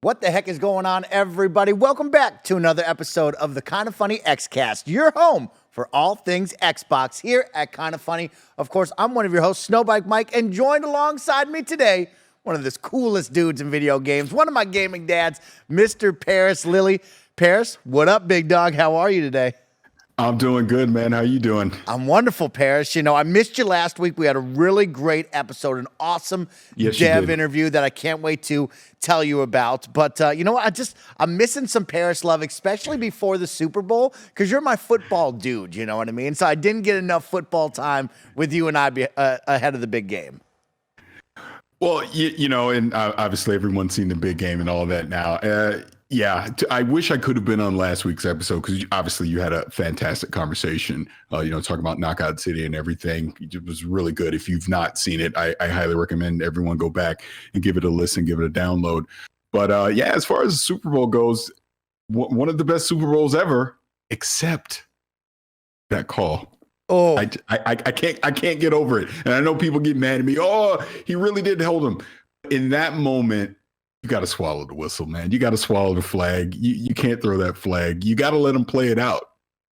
What the heck is going on, everybody? Welcome back to another episode of the KindaFunny Xcast, your home for all things Xbox here at KindaFunny. Of course, I'm one of your hosts, Snowbike Mike, and joined alongside me today, one of the coolest dudes in video games, one of my gaming dads, Mr. Paris Lilly. Paris, what up, big dog? How are you today? I'm doing good, man. How you doing? I'm wonderful, Paris. You know, I missed you last week. We had a really great episode, an awesome dev interview that I can't wait to tell you about. But you know what? I'm missing some Paris love, especially before the Super Bowl, because you're my football dude, you know what I mean? So I didn't get enough football time with you and I ahead of the big game. Well, you know, and obviously everyone's seen the big game and all of that now. Yeah, I wish I could have been on last week's episode because obviously you had a fantastic conversation, talking about Knockout City and everything. It was really good. If you've not seen it, I highly recommend everyone go back and give it a listen, give it a download. But yeah, as far as the Super Bowl goes, one of the best Super Bowls ever, except that call. Oh, I can't get over it. And I know people get mad at me. Oh, he really did hold him. In that moment, you got to swallow the whistle, man. You got to swallow the flag. You can't throw that flag. You got to let him play it out.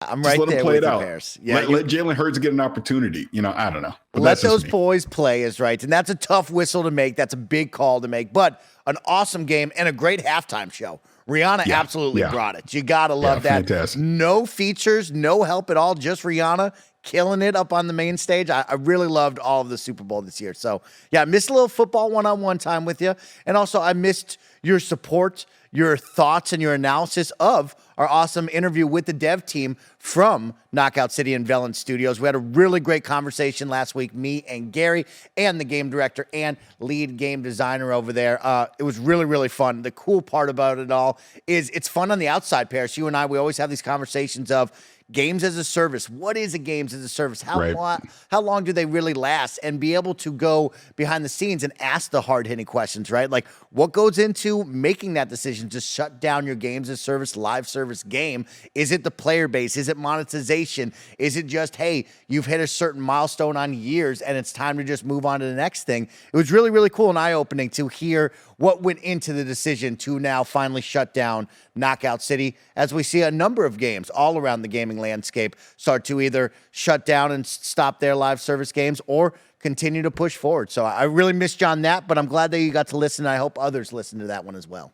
I'm right there with you, Paris. Yeah, let Jalen Hurts get an opportunity. You know, I don't know. But let those boys play is right. And that's a tough whistle to make. That's a big call to make. But an awesome game and a great halftime show. Rihanna absolutely brought it. You got to love that. Fantastic. No features, no help at all. Just Rihanna killing it up on the main stage. I really loved all of the Super Bowl this year. So, yeah, I missed a little football one-on-one time with you. And also, I missed your support, your thoughts, and your analysis of our awesome interview with the dev team from Knockout City and Valentine Studios. We had a really great conversation last week, me and Gary and the game director and lead game designer over there. It was really, really fun. The cool part about it all is it's fun on the outside, Paris. You and I, we always have these conversations of games as a service. What is a games as a service? How long do they really last? And be able to go behind the scenes and ask the hard-hitting questions, right? Like, what goes into making that decision to shut down your games as a service, live service game? Is it the player base? Is it monetization? Is it just, hey, you've hit a certain milestone on years and it's time to just move on to the next thing? It was really, really cool and eye-opening to hear what went into the decision to now finally shut down Knockout City, as we see a number of games all around the gaming landscape start to either shut down and stop their live service games or continue to push forward. So I really missed you on that, but I'm glad that you got to listen. I hope others listen to that one as well.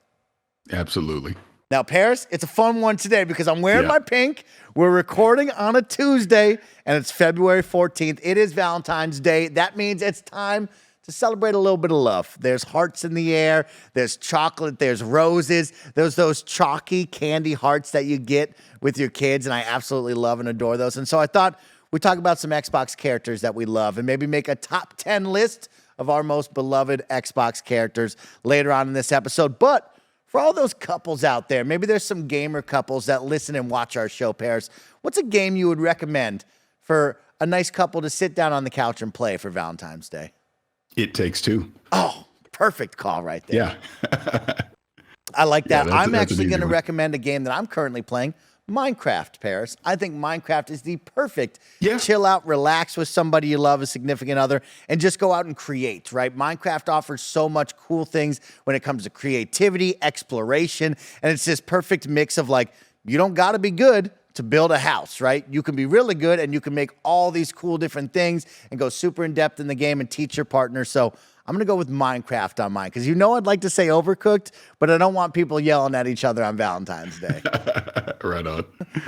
Absolutely. Now, Paris, it's a fun one today because I'm wearing my pink. We're recording on a Tuesday, and it's February 14th. It is Valentine's Day. That means it's time to celebrate a little bit of love. There's hearts in the air. There's chocolate. There's roses. There's those chalky candy hearts that you get with your kids, and I absolutely love and adore those. And so I thought we'd talk about some Xbox characters that we love and maybe make a top 10 list of our most beloved Xbox characters later on in this episode. But for all those couples out there, maybe there's some gamer couples that listen and watch our show, Paris. What's a game you would recommend for a nice couple to sit down on the couch and play for Valentine's Day? It Takes Two. Oh, perfect call right there. Yeah. I like that. Yeah, I'm actually going to recommend a game that I'm currently playing, Minecraft, Paris. I think Minecraft is the perfect chill out, relax with somebody you love, a significant other, and just go out and create, right? Minecraft offers so much cool things when it comes to creativity, exploration, and it's this perfect mix of like, you don't got to be good to build a house, right? You can be really good and you can make all these cool different things and go super in depth in the game and teach your partner. So I'm going to go with Minecraft on mine because I'd like to say Overcooked, but I don't want people yelling at each other on Valentine's Day. Right on.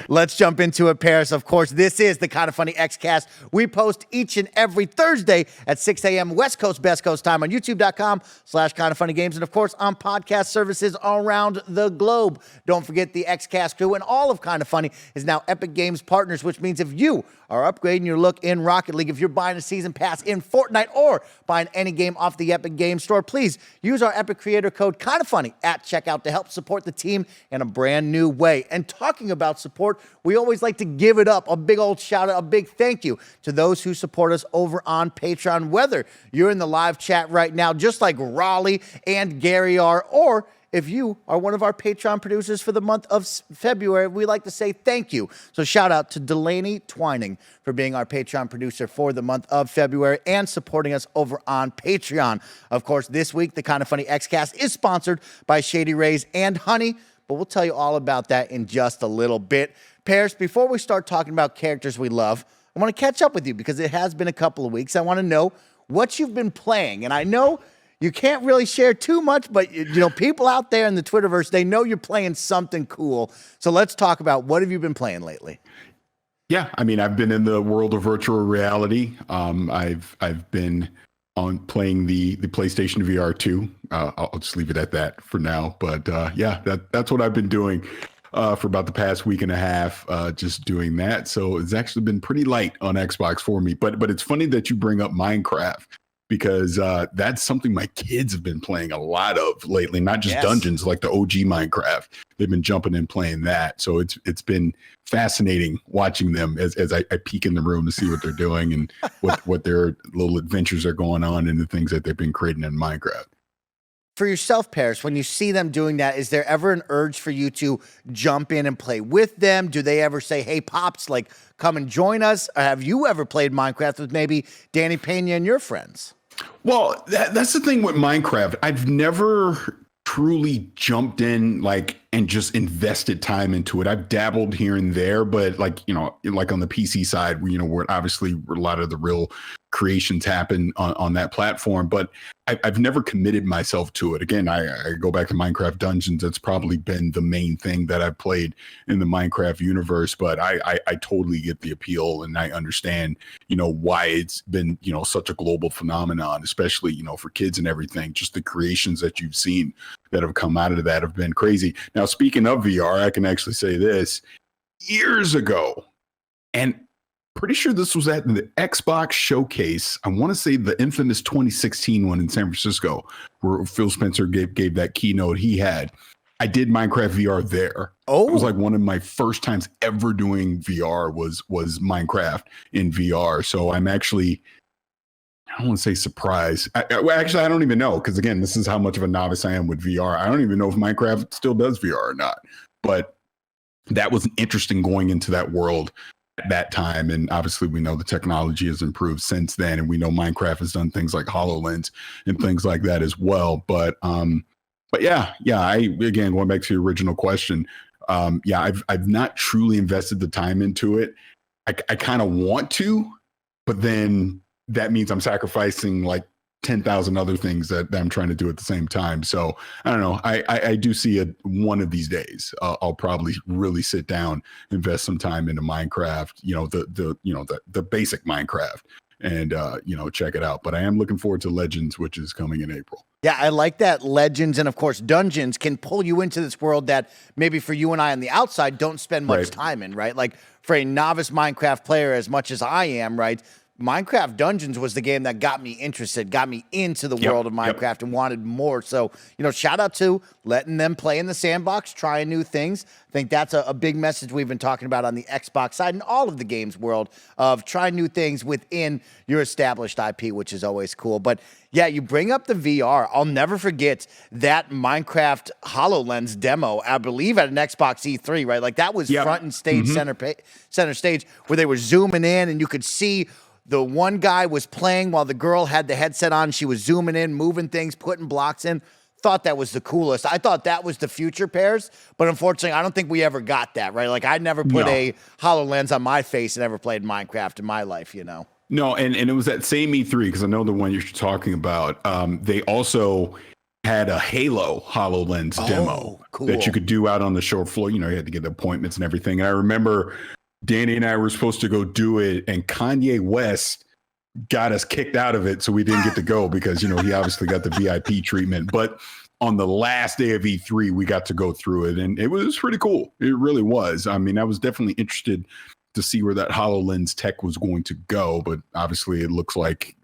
Let's jump into it, Paris. Of course, this is the KindaFunny Xcast. We post each and every Thursday at 6 a.m. West Coast, Best Coast time on YouTube.com/KindaFunnyGames. And of course, on podcast services around the globe. Don't forget the Xcast crew and all of KindaFunny is now Epic Games partners, which means if you are upgrading your look in Rocket League, if you're buying a season pass in Fortnite or buying any game off the Epic Games Store, please use our Epic creator code KindaFunny at checkout to help support the team in a brand new way. And talking about support, we always like to give it up. A big old shout out, a big thank you to those who support us over on Patreon, whether you're in the live chat right now, just like Raleigh and Gary are, or if you are one of our Patreon producers for the month of February, we'd like to say thank you. So shout out to Delaney Twining for being our Patreon producer for the month of February and supporting us over on Patreon. Of course, this week, the Kinda Funny Xcast is sponsored by Shady Rays and Honey, but we'll tell you all about that in just a little bit. Paris, before we start talking about characters we love, I want to catch up with you because it has been a couple of weeks. I want to know what you've been playing. And I know you can't really share too much, but people out there in the Twitterverse, they know you're playing something cool. So let's talk about what have you been playing lately? Yeah, I mean, I've been in the world of virtual reality. I've been on playing the PlayStation VR 2. I'll just leave it at that for now. But yeah, that's what I've been doing for about the past week and a half, just doing that. So it's actually been pretty light on Xbox for me. But it's funny that you bring up Minecraft, because that's something my kids have been playing a lot of lately, not just Dungeons, like the OG Minecraft. They've been jumping in playing that. So it's been fascinating watching them as I peek in the room to see what they're doing and what their little adventures are going on and the things that they've been creating in Minecraft. For yourself, Paris, when you see them doing that, is there ever an urge for you to jump in and play with them? Do they ever say, hey, Pops, like, come and join us? Or have you ever played Minecraft with maybe Danny Pena and your friends? Well, that's the thing with Minecraft. I've never truly jumped in and just invested time into it. I've dabbled here and there, but like on the PC side, where obviously a lot of the real creations happen on that platform, but I've never committed myself to it. Again, I go back to Minecraft Dungeons. That's probably been the main thing that I've played in the Minecraft universe, but I totally get the appeal, and I understand, why it's been, such a global phenomenon, especially, for kids and everything. Just the creations that you've seen that have come out of that have been crazy. Now, speaking of VR, I can actually say this. Years ago, and pretty sure this was at the Xbox showcase. I want to say the infamous 2016 one in San Francisco, where Phil Spencer gave that keynote he had. I did Minecraft VR there. Oh, it was like one of my first times ever doing VR was Minecraft in VR. So I'm actually, I don't want to say surprised. Actually, I don't even know, because again, this is how much of a novice I am with VR. I don't even know if Minecraft still does VR or not. But that was interesting going into that world at that time, and obviously we know the technology has improved since then, and we know Minecraft has done things like HoloLens and things like that as well. But yeah, again, going back to your original question, I've not truly invested the time into it. I kind of want to, but then that means I'm sacrificing like 10,000 other things that I'm trying to do at the same time. So I don't know. I do see it one of these days. I'll probably really sit down, invest some time into Minecraft, the basic Minecraft, and check it out. But I am looking forward to Legends, which is coming in April. Yeah, I like that. Legends and, of course, Dungeons can pull you into this world that maybe for you and I on the outside don't spend much time in, right? Like for a novice Minecraft player, as much as I am, right? Minecraft Dungeons was the game that got me interested, got me into the world of Minecraft and wanted more. So, shout out to letting them play in the sandbox, trying new things. I think that's a big message we've been talking about on the Xbox side and all of the games world, of trying new things within your established IP, which is always cool. But yeah, you bring up the VR. I'll never forget that Minecraft HoloLens demo, I believe at an Xbox E3, right? Like that was front and stage, center stage, where they were zooming in and you could see the one guy was playing while the girl had the headset on. She was zooming in, moving things, putting blocks in. Thought that was the coolest. I thought that was the future, Pairs, but unfortunately, I don't think we ever got that, right? Like I never put a HoloLens on my face and ever played Minecraft in my life, No, and it was that same E3, because I know the one you're talking about. They also had a Halo HoloLens demo that you could do out on the show floor. You had to get appointments and everything. And I remember Danny and I were supposed to go do it, and Kanye West got us kicked out of it, so we didn't get to go because, he obviously got the VIP treatment. But on the last day of E3, we got to go through it, and it was pretty cool. It really was. I mean, I was definitely interested to see where that HoloLens tech was going to go, but obviously it looks like,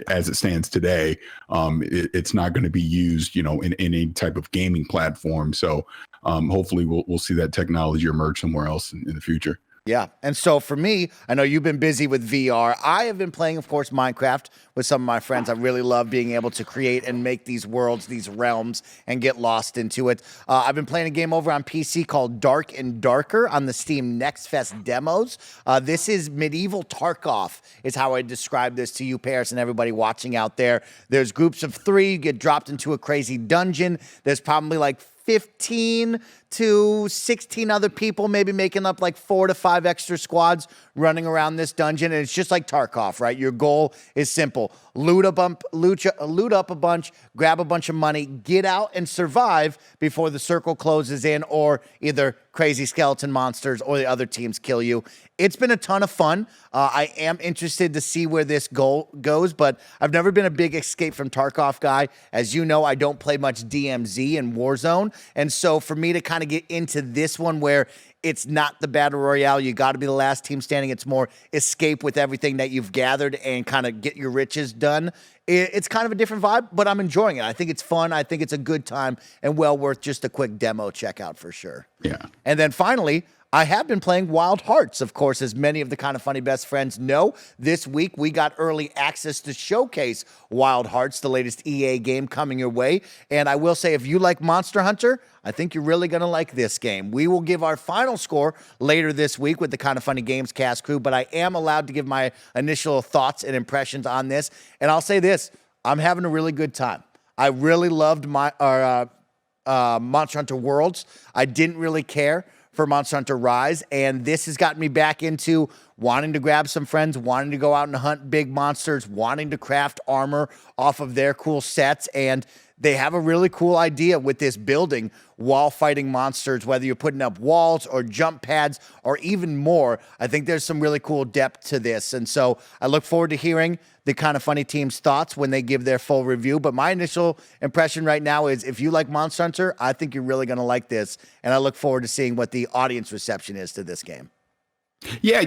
as it stands today, it's not going to be used, in any type of gaming platform. So hopefully we'll see that technology emerge somewhere else in the future. Yeah. And so for me, I know you've been busy with VR. I have been playing, of course, Minecraft with some of my friends. I really love being able to create and make these worlds, these realms, and get lost into it. I've been playing a game over on PC called Dark and Darker on the Steam Next Fest demos. This is medieval Tarkov, is how I describe this to you, Paris, and everybody watching out there. There's groups of 3, you get dropped into a crazy dungeon. There's probably like 15 to 16 other people, maybe making up like 4 to 5 extra squads running around this dungeon. And it's just like Tarkov, right? Your goal is simple. Loot up a bunch, grab a bunch of money, get out and survive before the circle closes in, or either crazy skeleton monsters or the other teams kill you. It's been a ton of fun. I am interested to see where this goes, but I've never been a big Escape from Tarkov guy. As you know, I don't play much DMZ and Warzone. And so for me to kind of get into this one where it's not the battle royale, you got to be the last team standing, it's more escape with everything that you've gathered and kind of get your riches done. It's kind of a different vibe, but I'm enjoying it. I think it's fun. I think it's a good time and well worth just a quick demo checkout for sure. Yeah. And then finally, I have been playing Wild Hearts, of course, as many of the Kind of Funny best friends know. This week, we got early access to showcase Wild Hearts, the latest EA game coming your way. And I will say, if you like Monster Hunter, I think you're really going to like this game. We will give our final score later this week with the Kind of Funny Games cast crew, but I am allowed to give my initial thoughts and impressions on this. And I'll say this, I'm having a really good time. I really loved Monster Hunter Worlds. I didn't really care for Monster Hunter Rise, and this has gotten me back into wanting to grab some friends, wanting to go out and hunt big monsters, wanting to craft armor off of their cool sets, and they have a really cool idea with this building while fighting monsters, whether you're putting up walls or jump pads or even more. I think there's some really cool depth to this, and so I look forward to hearing the Kind of Funny team's thoughts when they give their full review. But my initial impression right now is if you like Monster Hunter, I think you're really going to like this, and I look forward to seeing what the audience reception is to this game. Yeah,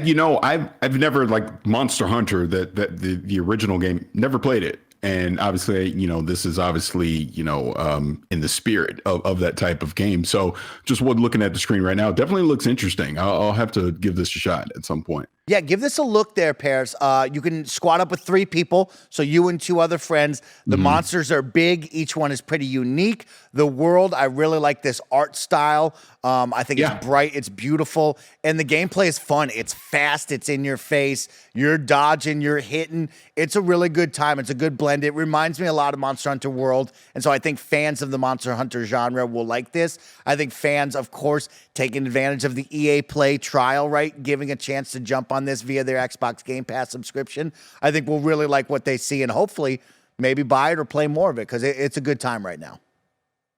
I've never like Monster Hunter, the original game, never played it. And obviously, this is obviously, in the spirit of that type of game. So just looking at the screen right now, it definitely looks interesting. I'll have to give this a shot at some point. Yeah, give this a look there, Pears. You can squad up with 3 people, so you and 2 other friends. The monsters are big. Each one is pretty unique. The world, I really like this art style. I think it's bright, it's beautiful, and the gameplay is fun. It's fast, it's in your face. You're dodging, you're hitting. It's a really good time. It's a good blend. It reminds me a lot of Monster Hunter World, and so I think fans of the Monster Hunter genre will like this. I think fans, of course, taking advantage of the EA Play trial, right? Giving a chance to jump on this via their Xbox Game Pass subscription. I think we'll really like what they see and hopefully maybe buy it or play more of it because it's a good time right now.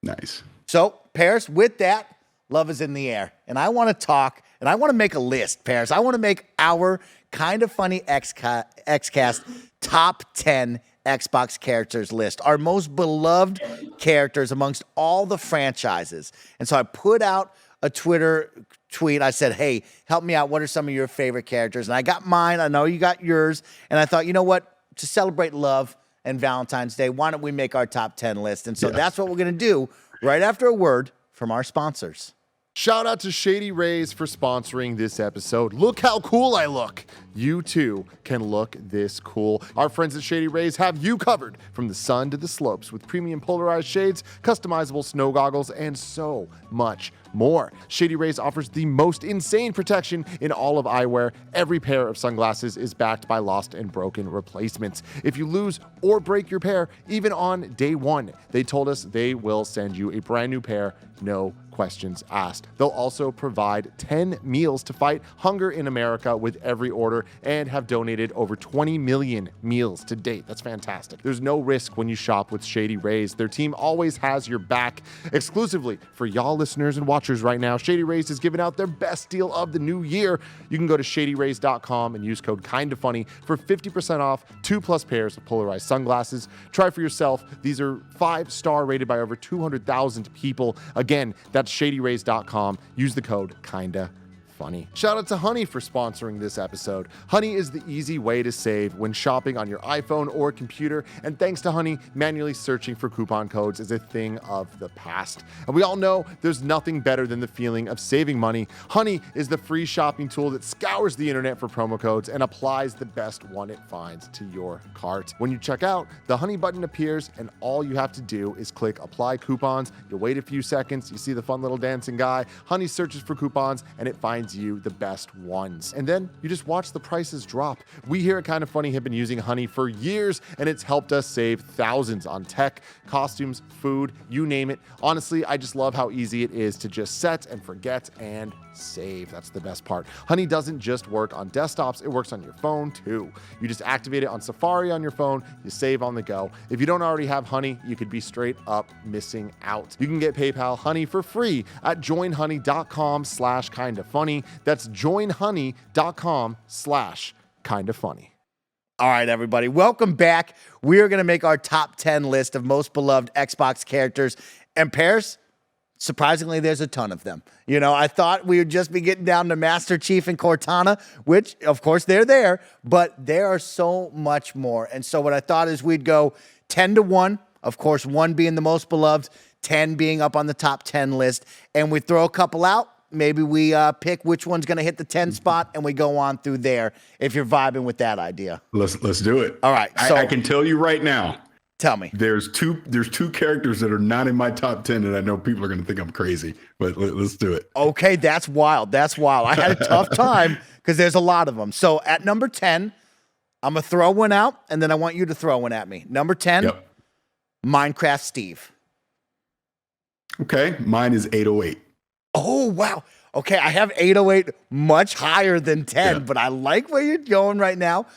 Nice. So, Paris, with that, love is in the air. And I want to talk and I want to make a list, Paris. I want to make our Kind of Funny Xcast top 10 Xbox characters list, our most beloved characters amongst all the franchises. And so I put out a Twitter tweet. I said, hey, help me out. What are some of your favorite characters? And I got mine. I know you got yours. And I thought, you know what? To celebrate love and Valentine's Day, why don't we make our top 10 list? And so that's what we're going to do right after a word from our sponsors. Shout out to Shady Rays for sponsoring this episode. Look how cool I look. You too can look this cool. Our friends at Shady Rays have you covered from the sun to the slopes with premium polarized shades, customizable snow goggles, and so much more. Shady Rays offers the most insane protection in all of eyewear. Every pair of sunglasses is backed by lost and broken replacements. If you lose or break your pair, even on day 1, they told us they will send you a brand new pair, no questions asked. They'll also provide 10 meals to fight hunger in America with every order and have donated over 20 million meals to date. That's fantastic. There's no risk when you shop with Shady Rays. Their team always has your back. Exclusively for y'all listeners and watchers right now, Shady Rays is giving out their best deal of the new year. You can go to shadyrays.com and use code KindaFunny for 50% off 2+ pairs of polarized sunglasses. Try for yourself. These are 5-star rated by over 200,000 people. Again, that's shadyrays.com. Use the code KindaFunny. Funny. Shout out to Honey for sponsoring this episode. Honey is the easy way to save when shopping on your iPhone or computer, and thanks to Honey, manually searching for coupon codes is a thing of the past. And we all know there's nothing better than the feeling of saving money. Honey is the free shopping tool that scours the internet for promo codes and applies the best one it finds to your cart. When you check out, the Honey button appears, and all you have to do is click Apply Coupons. You'll wait a few seconds, you see the fun little dancing guy. Honey searches for coupons, and it finds you the best ones. And then you just watch the prices drop. We here at Kinda Funny have been using Honey for years, and it's helped us save thousands on tech, costumes, food, you name it. Honestly, I just love how easy it is to just set and forget and save. That's the best part. Honey doesn't just work on desktops, it works on your phone too. You just activate it on Safari on your phone, you save on the go. If you don't already have Honey, you could be straight up missing out. You can get PayPal Honey for free at joinhoney.com/kindafunny. That's joinhoney.com/kindafunny. All right, everybody, welcome back. We are going to make our top 10 list of most beloved Xbox characters. And Paris, surprisingly, there's a ton of them. You know, I thought we would just be getting down to Master Chief and Cortana, which, of course, they're there, but there are so much more. And so what I thought is we'd go 10 to 1, of course, 1 being the most beloved, 10 being up on the top 10 list, and we throw a couple out. Maybe we pick which one's going to hit the 10 spot, and we go on through there if you're vibing with that idea. Let's do it. All right. So I can tell you right now. Tell me. There's two characters that are not in my top 10, and I know people are going to think I'm crazy, but let's do it. Okay, that's wild. That's wild. I had a tough time because there's a lot of them. So at number 10, I'm going to throw one out, and then I want you to throw one at me. Number 10, Yep. Minecraft Steve. Okay, mine is 808. Oh, wow. Okay, I have 808 much higher than 10, but I like where you're going right now.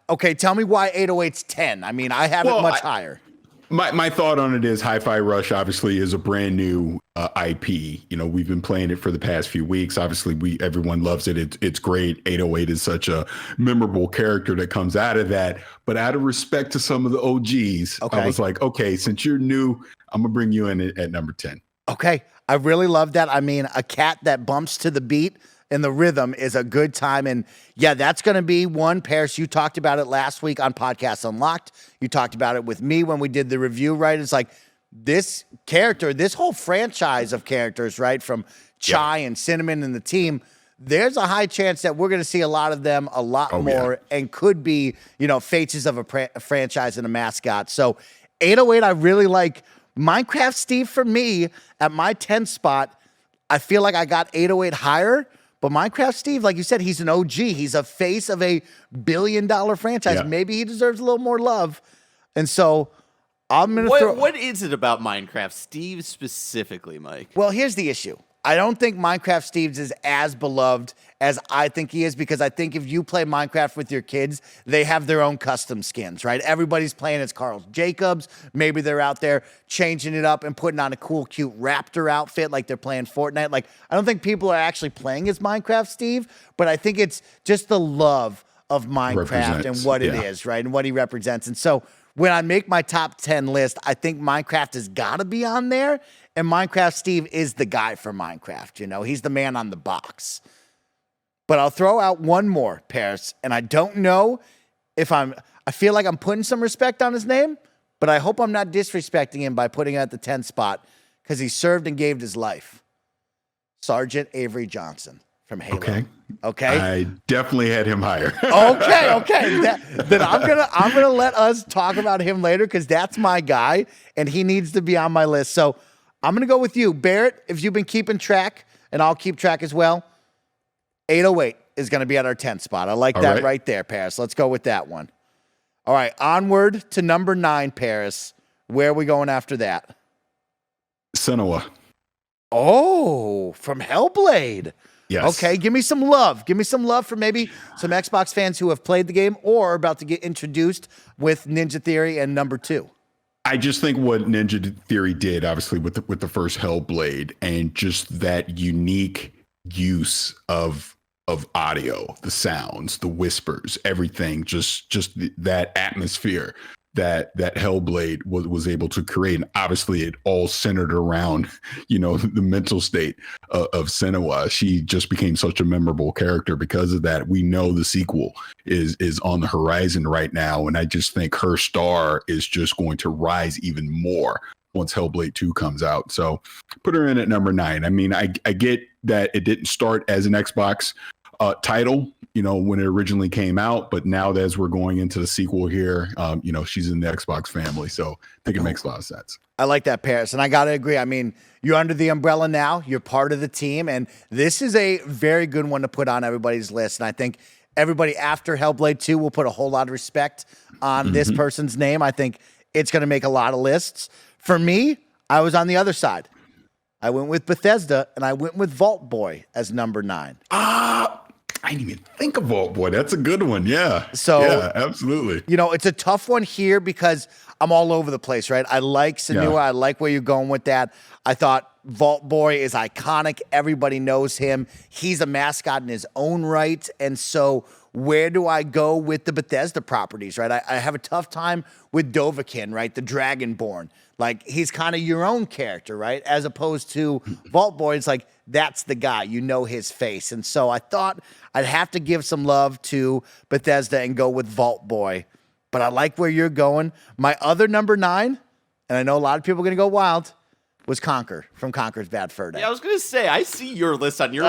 Okay, tell me why 808's 10. I mean, I have it much higher. My thought on it is Hi-Fi Rush obviously is a brand new IP. You know, we've been playing it for the past few weeks. Obviously, everyone loves it. It's great. 808 is such a memorable character that comes out of that. But out of respect to some of the OGs, I was like, okay, since you're new, I'm going to bring you in at number 10. Okay, I really love that. I mean, a cat that bumps to the beat and the rhythm is a good time. And yeah, that's going to be one. Paris, you talked about it last week on Podcast Unlocked. You talked about it with me when we did the review, right? It's like this character, this whole franchise of characters, right? From Chai and Cinnamon and the team, there's a high chance that we're going to see a lot of them a lot more and could be, you know, faces of a franchise and a mascot. So 808, I really like. Minecraft Steve, for me, at my 10th spot, I feel like I got 808 higher, but Minecraft Steve, like you said, he's an OG. He's a face of a billion-dollar franchise. Yeah. Maybe he deserves a little more love. And so I'm going to throw... What is it about Minecraft Steve specifically, Mike? Well, here's the issue. I don't think Minecraft Steve's is as beloved as I think he is, because I think if you play Minecraft with your kids, they have their own custom skins, right? Everybody's playing as Carl Jacobs. Maybe they're out there changing it up and putting on a cool, cute raptor outfit like they're playing Fortnite. Like, I don't think people are actually playing as Minecraft Steve, but I think it's just the love of Minecraft and what it is, right? And what he represents. And so when I make my top 10 list, I think Minecraft has got to be on there. And Minecraft Steve is the guy for Minecraft. You know, he's the man on the box. But I'll throw out one more, Paris. And I don't know if I feel like I'm putting some respect on his name, but I hope I'm not disrespecting him by putting him at the 10th spot, because he served and gave his life. Sergeant Avery Johnson from Halo. Okay. I definitely had him higher. Okay. Then I'm gonna let us talk about him later, because that's my guy and he needs to be on my list. So I'm gonna go with you, Barrett. If you've been keeping track, and I'll keep track as well, 808 is gonna be at our 10th spot. I like that right there, Paris. Let's go with that one. All right, onward to number 9, Paris. Where are we going after that? Senua. Oh, from Hellblade. Yes. Okay, give me some love. Give me some love for maybe some Xbox fans who have played the game or are about to get introduced with Ninja Theory and number 2. I just think what Ninja Theory did, obviously, with the first Hellblade, and just that unique use of audio, the sounds, the whispers, everything, just that atmosphere that Hellblade was able to create. And obviously it all centered around, the mental state of Senua. She just became such a memorable character because of that. We know the sequel is on the horizon right now. And I just think her star is just going to rise even more once Hellblade 2 comes out. So put her in at number 9. I mean, I get that it didn't start as an Xbox title, when it originally came out, but now that as we're going into the sequel here, she's in the Xbox family. So I think it makes a lot of sense. I like that, Paris. And I got to agree. I mean, you're under the umbrella now. You're part of the team. And this is a very good one to put on everybody's list. And I think everybody after Hellblade 2 will put a whole lot of respect on this person's name. I think it's going to make a lot of lists. For me, I was on the other side. I went with Bethesda, and I went with Vault Boy as number 9. I didn't even think of Vault Boy. That's a good one. Yeah. So, yeah, absolutely. It's a tough one here because I'm all over the place, right? I like Senua. Yeah. I like where you're going with that. I thought Vault Boy is iconic. Everybody knows him. He's a mascot in his own right. And so where do I go with the Bethesda properties, right? I have a tough time with Dovahkiin, right? The Dragonborn. Like, he's kind of your own character, right? As opposed to Vault Boy, it's like, that's the guy. You know his face. And so I thought I'd have to give some love to Bethesda and go with Vault Boy. But I like where you're going. My other number 9, and I know a lot of people are going to go wild, was Conquer from Conquer's Bad Fur Day. Yeah, I was gonna say I see your list on your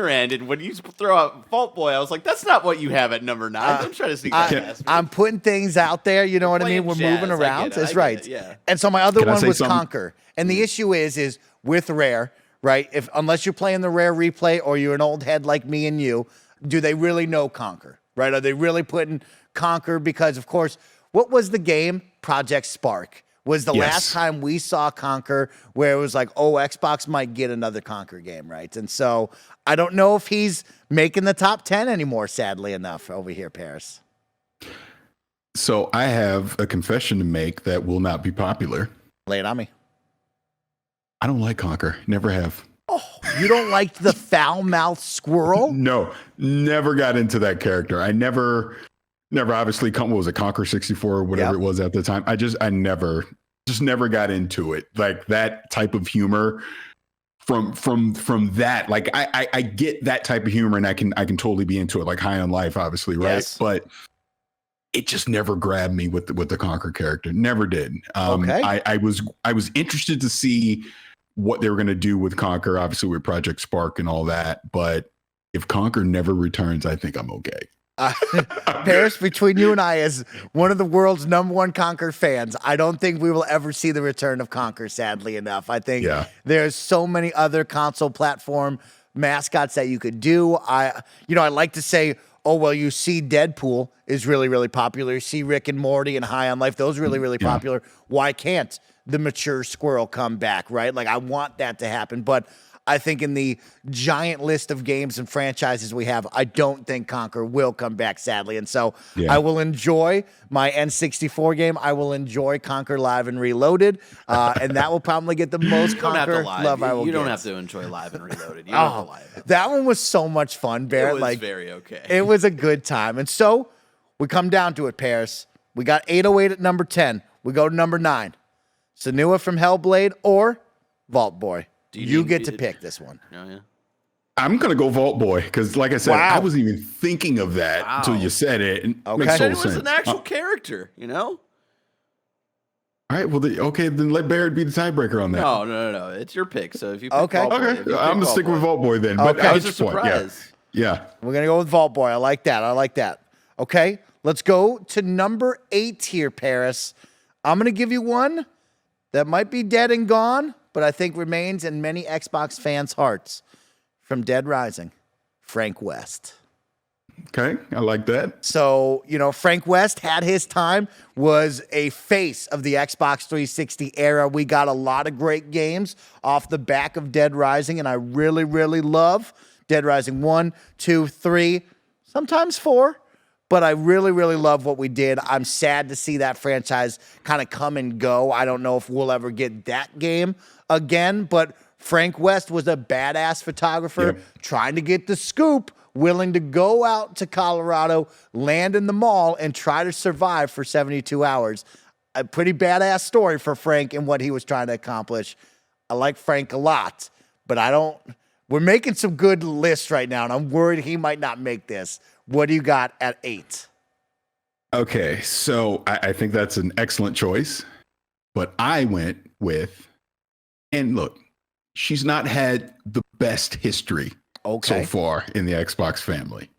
end, and when you throw out Vault Boy, I was like, that's not what you have at number 9. Don't try to sneak that past me. I'm putting things out there. You know what I mean? We're Playing moving jazz. around. That's right. Yeah. And so my other Can I one say was something? Conquer. And the issue is with Rare, right? Unless you're playing the Rare replay or you're an old head like me and you, do they really know Conquer, right? Are they really putting Conquer? Because, of course, what was the game? Project Spark was the last time we saw Conquer where it was like, oh, Xbox might get another Conquer game, right? And so I don't know if he's making the top 10 anymore, sadly enough, over here, Paris. So I have a confession to make that will not be popular. Lay it on me. I don't like Conquer. Never have. Oh, you don't like the foul-mouthed squirrel? No, never got into that character. I never obviously, what was it, Conquer 64 or whatever it was at the time. I never got into it. Like that type of humor from that. Like I get that type of humor and I can totally be into it. Like High on Life, obviously, right? Yes. But it just never grabbed me with the Conquer character. Never did. Okay. I was interested to see what they were going to do with Conquer, obviously with Project Spark and all that. But if Conquer never returns, I think I'm okay. Paris, between you and I, as one of the world's number one Conquer fans, I don't think we will ever see the return of Conquer, sadly enough. I think there's so many other console platform mascots that you could do. I like to say, oh, well, you see Deadpool is really, really popular. You see Rick and Morty and High on Life. Those are really, really popular. Why can't the mature squirrel come back, right? Like, I want that to happen. But I think in the giant list of games and franchises we have, I don't think Conquer will come back, sadly. And so I will enjoy my N64 game. I will enjoy Conquer Live and Reloaded. And that will probably get the most Conquer love I will get. You don't have to enjoy Live and Reloaded. You don't have to live. That one was so much fun, Barrett. It was very okay. It was a good time. And so we come down to it, Paris. We got 808 at number 10. We go to number 9. Senua from Hellblade or Vault Boy. You get to pick this one. Oh, yeah. I'm going to go Vault Boy because, like I said, I wasn't even thinking of that until you said it. And makes total It was an actual character, All right. Well, then let Barrett be the tiebreaker on that. No. It's your pick. So if you pick Vault Boy, I'm going to stick with Vault Boy then. But that was a surprise. Yeah. We're going to go with Vault Boy. I like that. Okay. Let's go to number 8 here, Paris. I'm going to give you one that might be dead and gone, but I think remains in many Xbox fans' hearts. From Dead Rising, Frank West. Okay, I like that. So, Frank West had his time, was a face of the Xbox 360 era. We got a lot of great games off the back of Dead Rising, and I really, really love Dead Rising 1, 2, 3, sometimes 4. But I really, really love what we did. I'm sad to see that franchise kind of come and go. I don't know if we'll ever get that game again, but Frank West was a badass photographer trying to get the scoop willing to go out to Colorado, land in the mall, and try to survive for 72 hours. A pretty badass story for Frank and what he was trying to accomplish. I like Frank a lot, but we're making some good lists right now, and I'm worried he might not make this. What do you got at 8? Okay, so I think that's an excellent choice, but I went with, and look, she's not had the best history so far in the Xbox family,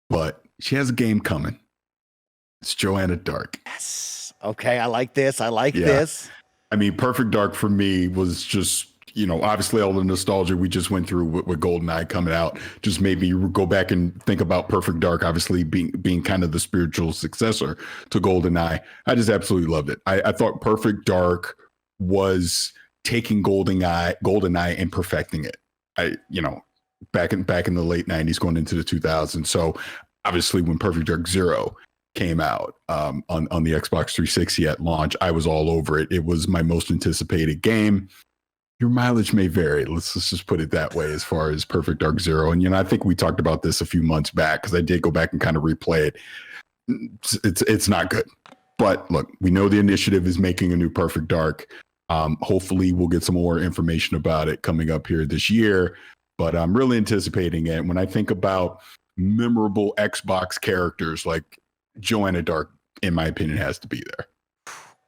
but she has a game coming. It's Joanna Dark. Yes. Okay, I like this. I like this. I mean, Perfect Dark for me was just, obviously all the nostalgia we just went through with GoldenEye coming out just made me go back and think about Perfect Dark, obviously being kind of the spiritual successor to GoldenEye. I just absolutely loved it. I thought Perfect Dark was taking GoldenEye and perfecting it. Back in the late 90s going into the 2000s. So obviously when Perfect Dark Zero came out on the Xbox 360 at launch, I was all over it. It was my most anticipated game. Your mileage may vary. Let's just put it that way as far as Perfect Dark Zero. And, I think we talked about this a few months back because I did go back and kind of replay it. It's not good. But look, we know the initiative is making a new Perfect Dark. Hopefully we'll get some more information about it coming up here this year. But I'm really anticipating it. When I think about memorable Xbox characters, like Joanna Dark, in my opinion, has to be there.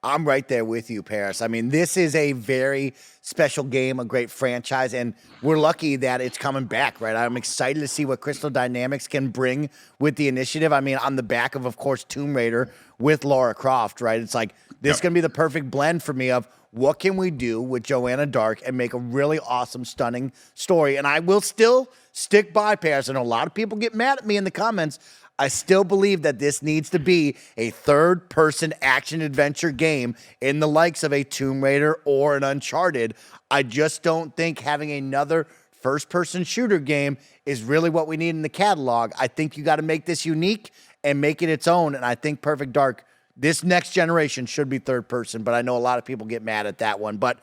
I'm right there with you, Paris. I mean, this is a very special game, a great franchise, and we're lucky that it's coming back, right? I'm excited to see what Crystal Dynamics can bring with the initiative. I mean, on the back of course, Tomb Raider with Lara Croft, right? It's like, this is going to be the perfect blend for me of what can we do with Joanna Dark and make a really awesome, stunning story. And I will still stick by, Paris. I know a lot of people get mad at me in the comments. I still believe that this needs to be a third-person action-adventure game in the likes of a Tomb Raider or an Uncharted. I just don't think having another first-person shooter game is really what we need in the catalog. I think you got to make this unique and make it its own, and I think Perfect Dark, this next generation, should be third-person, but I know a lot of people get mad at that one. But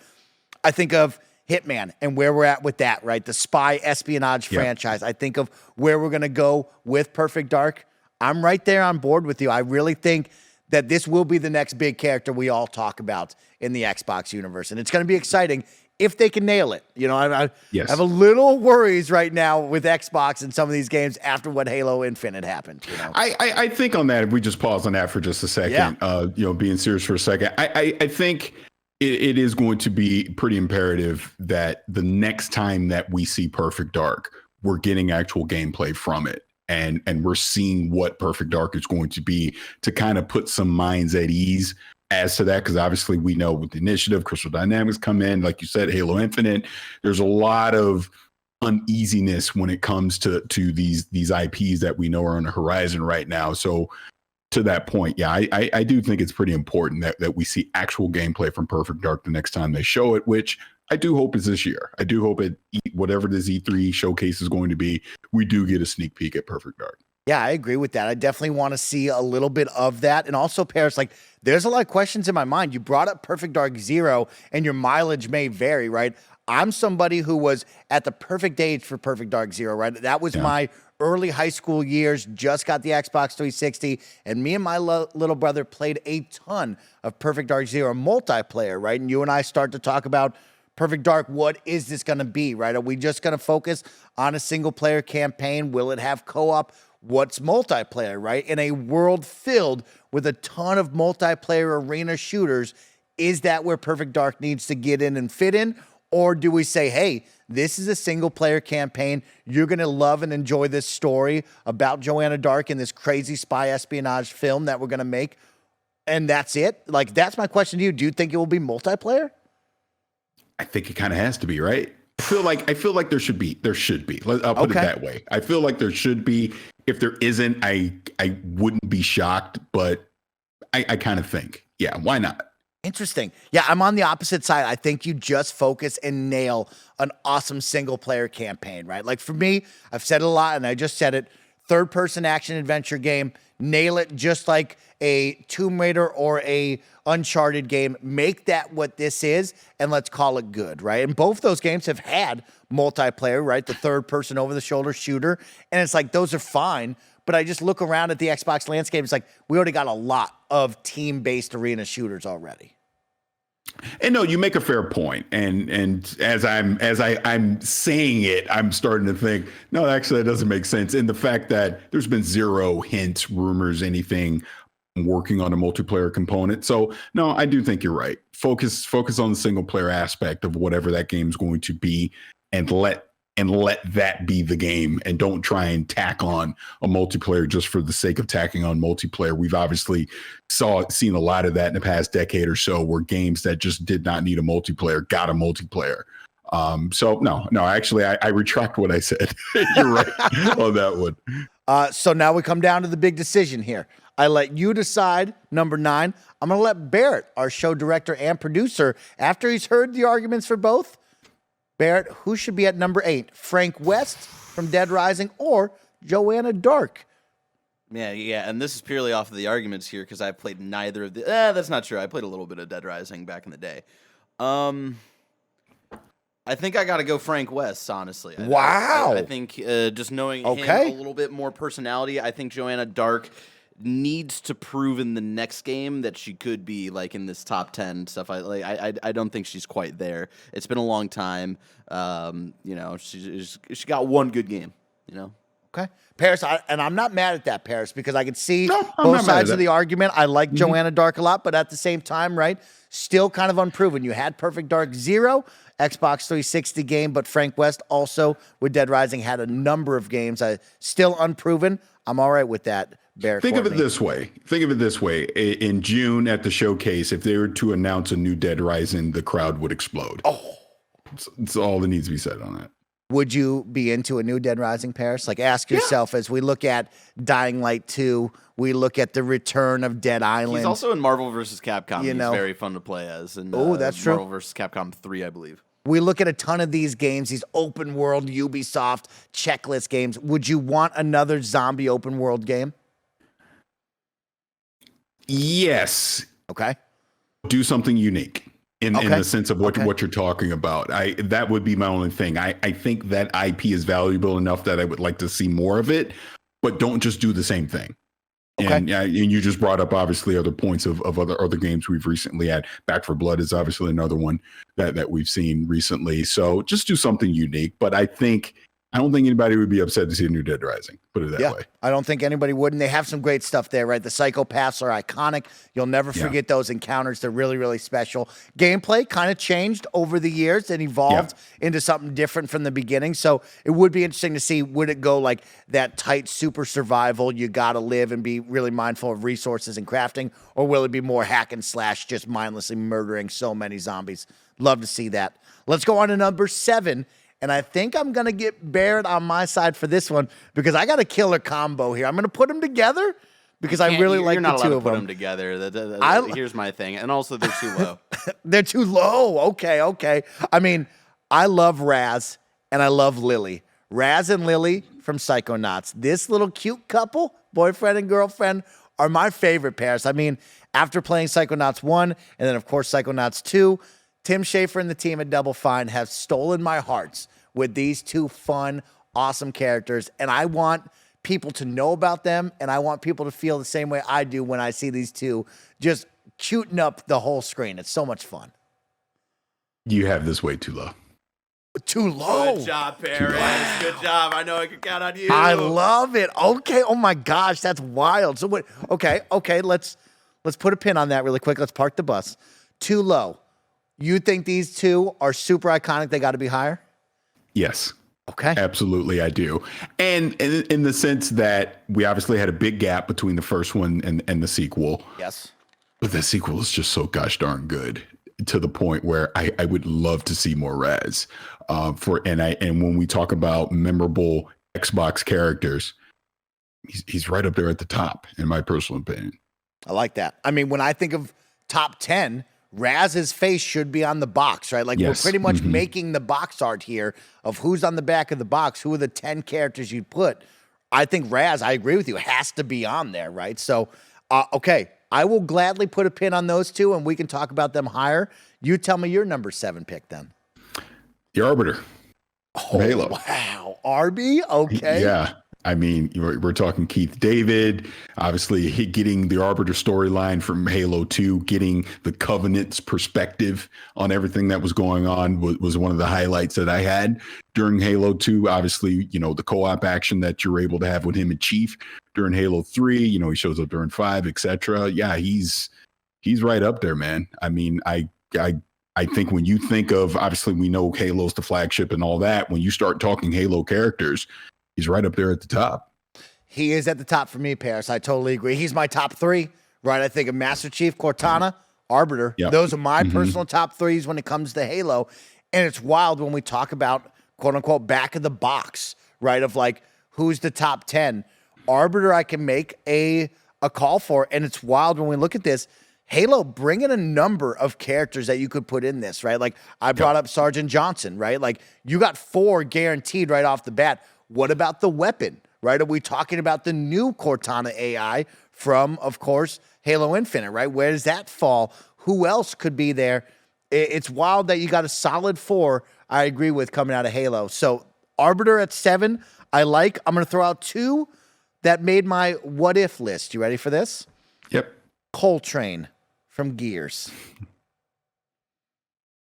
I think of Hitman and where we're at with that, right? The spy espionage franchise. I think of where we're going to go with Perfect Dark. I'm right there on board with you. I really think that this will be the next big character we all talk about in the Xbox universe. And it's going to be exciting if they can nail it. I have a little worries right now with Xbox and some of these games after what Halo Infinite happened. I think on that, if we just pause on that for just a second, being serious for a second, I think it is going to be pretty imperative that the next time that we see Perfect Dark, we're getting actual gameplay from it. And we're seeing what Perfect Dark is going to be to kind of put some minds at ease as to that. Because obviously we know with the initiative, Crystal Dynamics come in, like you said, Halo Infinite, there's a lot of uneasiness when it comes to these IPs that we know are on the horizon right now. So to that point, I do think it's pretty important that we see actual gameplay from Perfect Dark the next time they show it, which I do hope is this year. I do hope whatever this E3 showcase is going to be, we do get a sneak peek at Perfect Dark. Yeah, I agree with that. I definitely want to see a little bit of that. And also, Paris, there's a lot of questions in my mind. You brought up Perfect Dark Zero, and your mileage may vary, right? I'm somebody who was at the perfect age for Perfect Dark Zero, right? That was my early high school years, just got the Xbox 360, and me and my little brother played a ton of Perfect Dark Zero multiplayer, right? And you and I start to talk about Perfect Dark, what is this going to be, right? Are we just going to focus on a single-player campaign? Will it have co-op? What's multiplayer, right? In a world filled with a ton of multiplayer arena shooters, is that where Perfect Dark needs to get in and fit in? Or do we say, hey, this is a single-player campaign. You're going to love and enjoy this story about Joanna Dark and this crazy spy espionage film that we're going to make, and that's it? That's my question to you. Do you think it will be multiplayer? I think it kind of has to be, right? I feel like there should be. I'll put it that way. I feel like there should be. If there isn't, I wouldn't be shocked, but I kind of think, why not? Interesting. Yeah, I'm on the opposite side. I think you just focus and nail an awesome single player campaign, right? For me, I've said it a lot and I just said it. third-person action-adventure game. Nail it just like a Tomb Raider or a Uncharted game. Make that what this is, and let's call it good, right? And both those games have had multiplayer, right? The third-person over-the-shoulder shooter, and it's like those are fine. But I just look around at the Xbox landscape. It's like we already got a lot of team-based arena shooters already. And no, you make a fair point. And as I'm saying it, I'm starting to think, no, actually, that doesn't make sense. And the fact that there's been zero hints, rumors, anything working on a multiplayer component. So no, I do think you're right. Focus on the single player aspect of whatever that game's going to be, and let that be the game, and don't try and tack on a multiplayer just for the sake of tacking on multiplayer. We've obviously seen a lot of that in the past decade or so, where games that just did not need a multiplayer got a multiplayer. So no, actually, I retract what I said. You're right on that one. So now we come down to the big decision here. I let you decide, number 9. I'm going to let Barrett, our show director and producer, after he's heard the arguments for both, Barrett, who should be at number 8? Frank West from Dead Rising or Joanna Dark? Yeah, and this is purely off of the arguments here because I've played neither of the. That's not true. I played a little bit of Dead Rising back in the day. I think I got to go Frank West, honestly. Wow. I think just knowing him a little bit more personality, I think Joanna Dark needs to prove in the next game that she could be like in this top 10 stuff. I don't think she's quite there. It's been a long time. She got one good game, Okay. Paris, and I'm not mad at that, Paris, because I can see both sides of the argument. I like Joanna Dark a lot, but at the same time, right, still kind of unproven. You had Perfect Dark 0, Xbox 360 game, but Frank West also with Dead Rising had a number of games. Still unproven. I'm all right with that. Think of it this way. In June at the showcase, if they were to announce a new Dead Rising, the crowd would explode. Oh, it's all that needs to be said on that. Would you be into a new Dead Rising, Paris? Like, ask yourself, as we look at Dying Light 2, we look at the return of Dead Island. He's also in Marvel vs. Capcom. He's very fun to play as. And, that's true. Marvel vs. Capcom 3, I believe. We look at a ton of these games, these open world Ubisoft checklist games. Would you want another zombie open world game? Yes. Okay. Do something unique in the sense of what you're talking about. That would be my only thing. I think that IP is valuable enough that I would like to see more of it, but don't just do the same thing. Okay. And you just brought up obviously other points of other games we've recently had. Back 4 Blood is obviously another one that we've seen recently. So just do something unique. But I don't think anybody would be upset to see a new Dead Rising. Put it that way. I don't think anybody would. And they have some great stuff there, right? The psychopaths are iconic. You'll never forget those encounters. They're really, really special. Gameplay kind of changed over the years and evolved into something different from the beginning. So it would be interesting to see, would it go like that tight super survival, you got to live and be really mindful of resources and crafting, or will it be more hack and slash, just mindlessly murdering so many zombies? Love to see that. Let's go on to number 7. And I think I'm going to get Barrett on my side for this one because I got a killer combo here. I'm going to put them together because I really like the two of them. You're not allowed to put them together. Here's my thing. And also, they're too low. They're too low. Okay. I mean, I love Raz and I love Lily. Raz and Lily from Psychonauts. This little cute couple, boyfriend and girlfriend, are my favorite pairs. I mean, after playing Psychonauts 1 and then, of course, Psychonauts 2, Tim Schafer and the team at Double Fine have stolen my hearts with these two fun, awesome characters. And I want people to know about them, and I want people to feel the same way I do when I see these two just cuting up the whole screen. It's so much fun. You have this way too low. Too low. Good job, Paris. Wow. Good job. I know I can count on you. I love it. Okay. Oh my gosh, that's wild. So what? Okay. Let's put a pin on that really quick. Let's park the bus. Too low. You think these two are super iconic? They got to be higher? Yes. Okay. Absolutely, I do. And in the sense that we obviously had a big gap between the first one and the sequel. Yes. But the sequel is just so gosh darn good, to the point where I would love to see more Raz. And when we talk about memorable Xbox characters, he's right up there at the top, in my personal opinion. I like that. I mean, when I think of top 10, Raz's face should be on the box, right? Like, we're pretty much making the box art here of who's on the back of the box. Who are the 10 characters you'd put? I think Raz, I agree with you, has to be on there, right? So, okay, I will gladly put a pin on those two, and we can talk about them higher. You tell me your number 7 pick then. The Arbiter. Halo. Wow. Arby? Okay. Yeah. I mean, we're talking Keith David, obviously getting the Arbiter storyline from Halo 2, getting the Covenant's perspective on everything that was going on was one of the highlights that I had during Halo 2. Obviously, the co-op action that you're able to have with him and Chief during Halo 3, he shows up during 5, etc. Yeah, he's right up there, man. I mean, I think when you think of, obviously we know Halo's the flagship and all that, when you start talking Halo characters, he's right up there at the top. He is at the top for me, Paris. I totally agree. He's my top 3, right? I think of Master Chief, Cortana, Arbiter. Yep. Those are my personal top 3s when it comes to Halo. And it's wild when we talk about, quote unquote, back of the box, right? Of like, who's the top 10? Arbiter, I can make a call for. And it's wild when we look at this. Halo, bring in a number of characters that you could put in this, right? Like I brought up Sergeant Johnson, right? Like you got 4 guaranteed right off the bat. What about the weapon, right? Are we talking about the new Cortana AI from, of course, Halo Infinite, right? Where does that fall? Who else could be there? It's wild that you got a solid 4, I agree with, coming out of Halo. So Arbiter at 7, I like. I'm going to throw out 2 that made my what if list. You ready for this? Yep. Coltrane from Gears.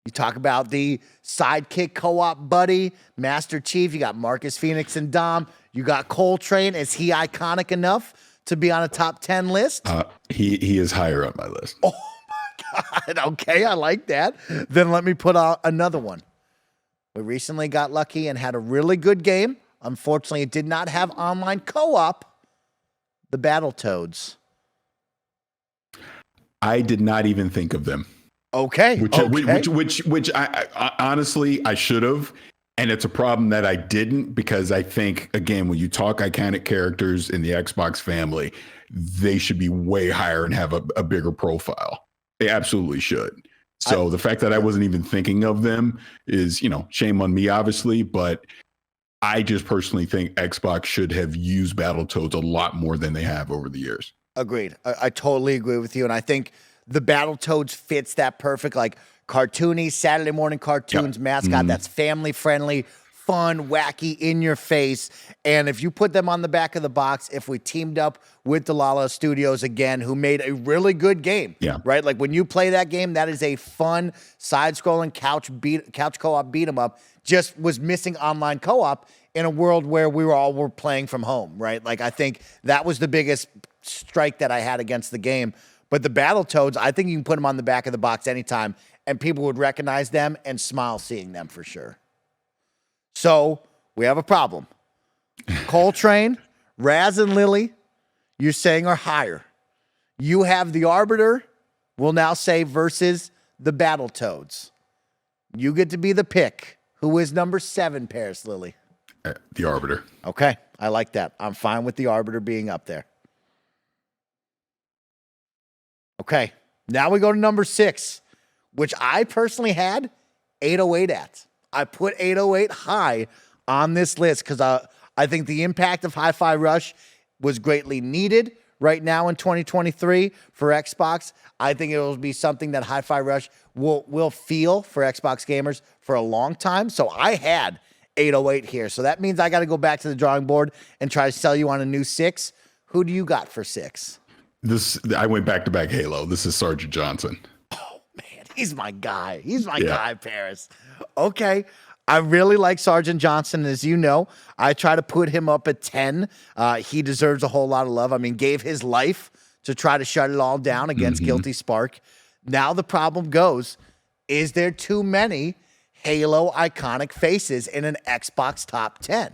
You talk about the sidekick co-op buddy, Master Chief. You got Marcus Phoenix and Dom. You got Coltrane. Is he iconic enough to be on a top 10 list? He is higher on my list. Oh my God. Okay, I like that. Then let me put out another one. We recently got lucky and had a really good game. Unfortunately, it did not have online co-op. The Battletoads. I did not even think of them. Okay. Which I honestly I should have, and it's a problem that I didn't, because I think, again, when you talk iconic characters in the Xbox family, they should be way higher and have a bigger profile. They absolutely should. So the fact that I wasn't even thinking of them is, shame on me, obviously, but I just personally think Xbox should have used Battletoads a lot more than they have over the years. Agreed. I totally agree with you, and I think the Battletoads fits that perfect, like cartoony Saturday morning cartoons mascot that's family friendly, fun, wacky, in your face. And if you put them on the back of the box, if we teamed up with Dlala Studios again, who made a really good game, right? Like when you play that game, that is a fun side-scrolling couch co-op beat 'em up. Just was missing online co-op in a world where we were playing from home, right? Like I think that was the biggest strike that I had against the game. But the Battletoads, I think you can put them on the back of the box anytime, and people would recognize them and smile seeing them for sure. So we have a problem. Coltrane, Raz, and Lily, you're saying are higher. You have the Arbiter, we'll now say, versus the Battletoads. You get to be the pick. Who is number 7, Paris Lily? The Arbiter. Okay, I like that. I'm fine with the Arbiter being up there. Okay, now we go to number 6, which I personally had 808 at. I put 808 high on this list because I think the impact of Hi-Fi Rush was greatly needed right now in 2023 for Xbox. I think it will be something that Hi-Fi Rush will feel for Xbox gamers for a long time. So I had 808 here. So that means I got to go back to the drawing board and try to sell you on a new 6. Who do you got for 6? I went back to back Halo. This is Sergeant Johnson. Oh man, he's my guy. He's my guy, Paris. Okay. I really like Sergeant Johnson, as you know. I try to put him up at 10. He deserves a whole lot of love. I mean, gave his life to try to shut it all down against Guilty Spark. Now the problem goes, is there too many Halo iconic faces in an Xbox top 10?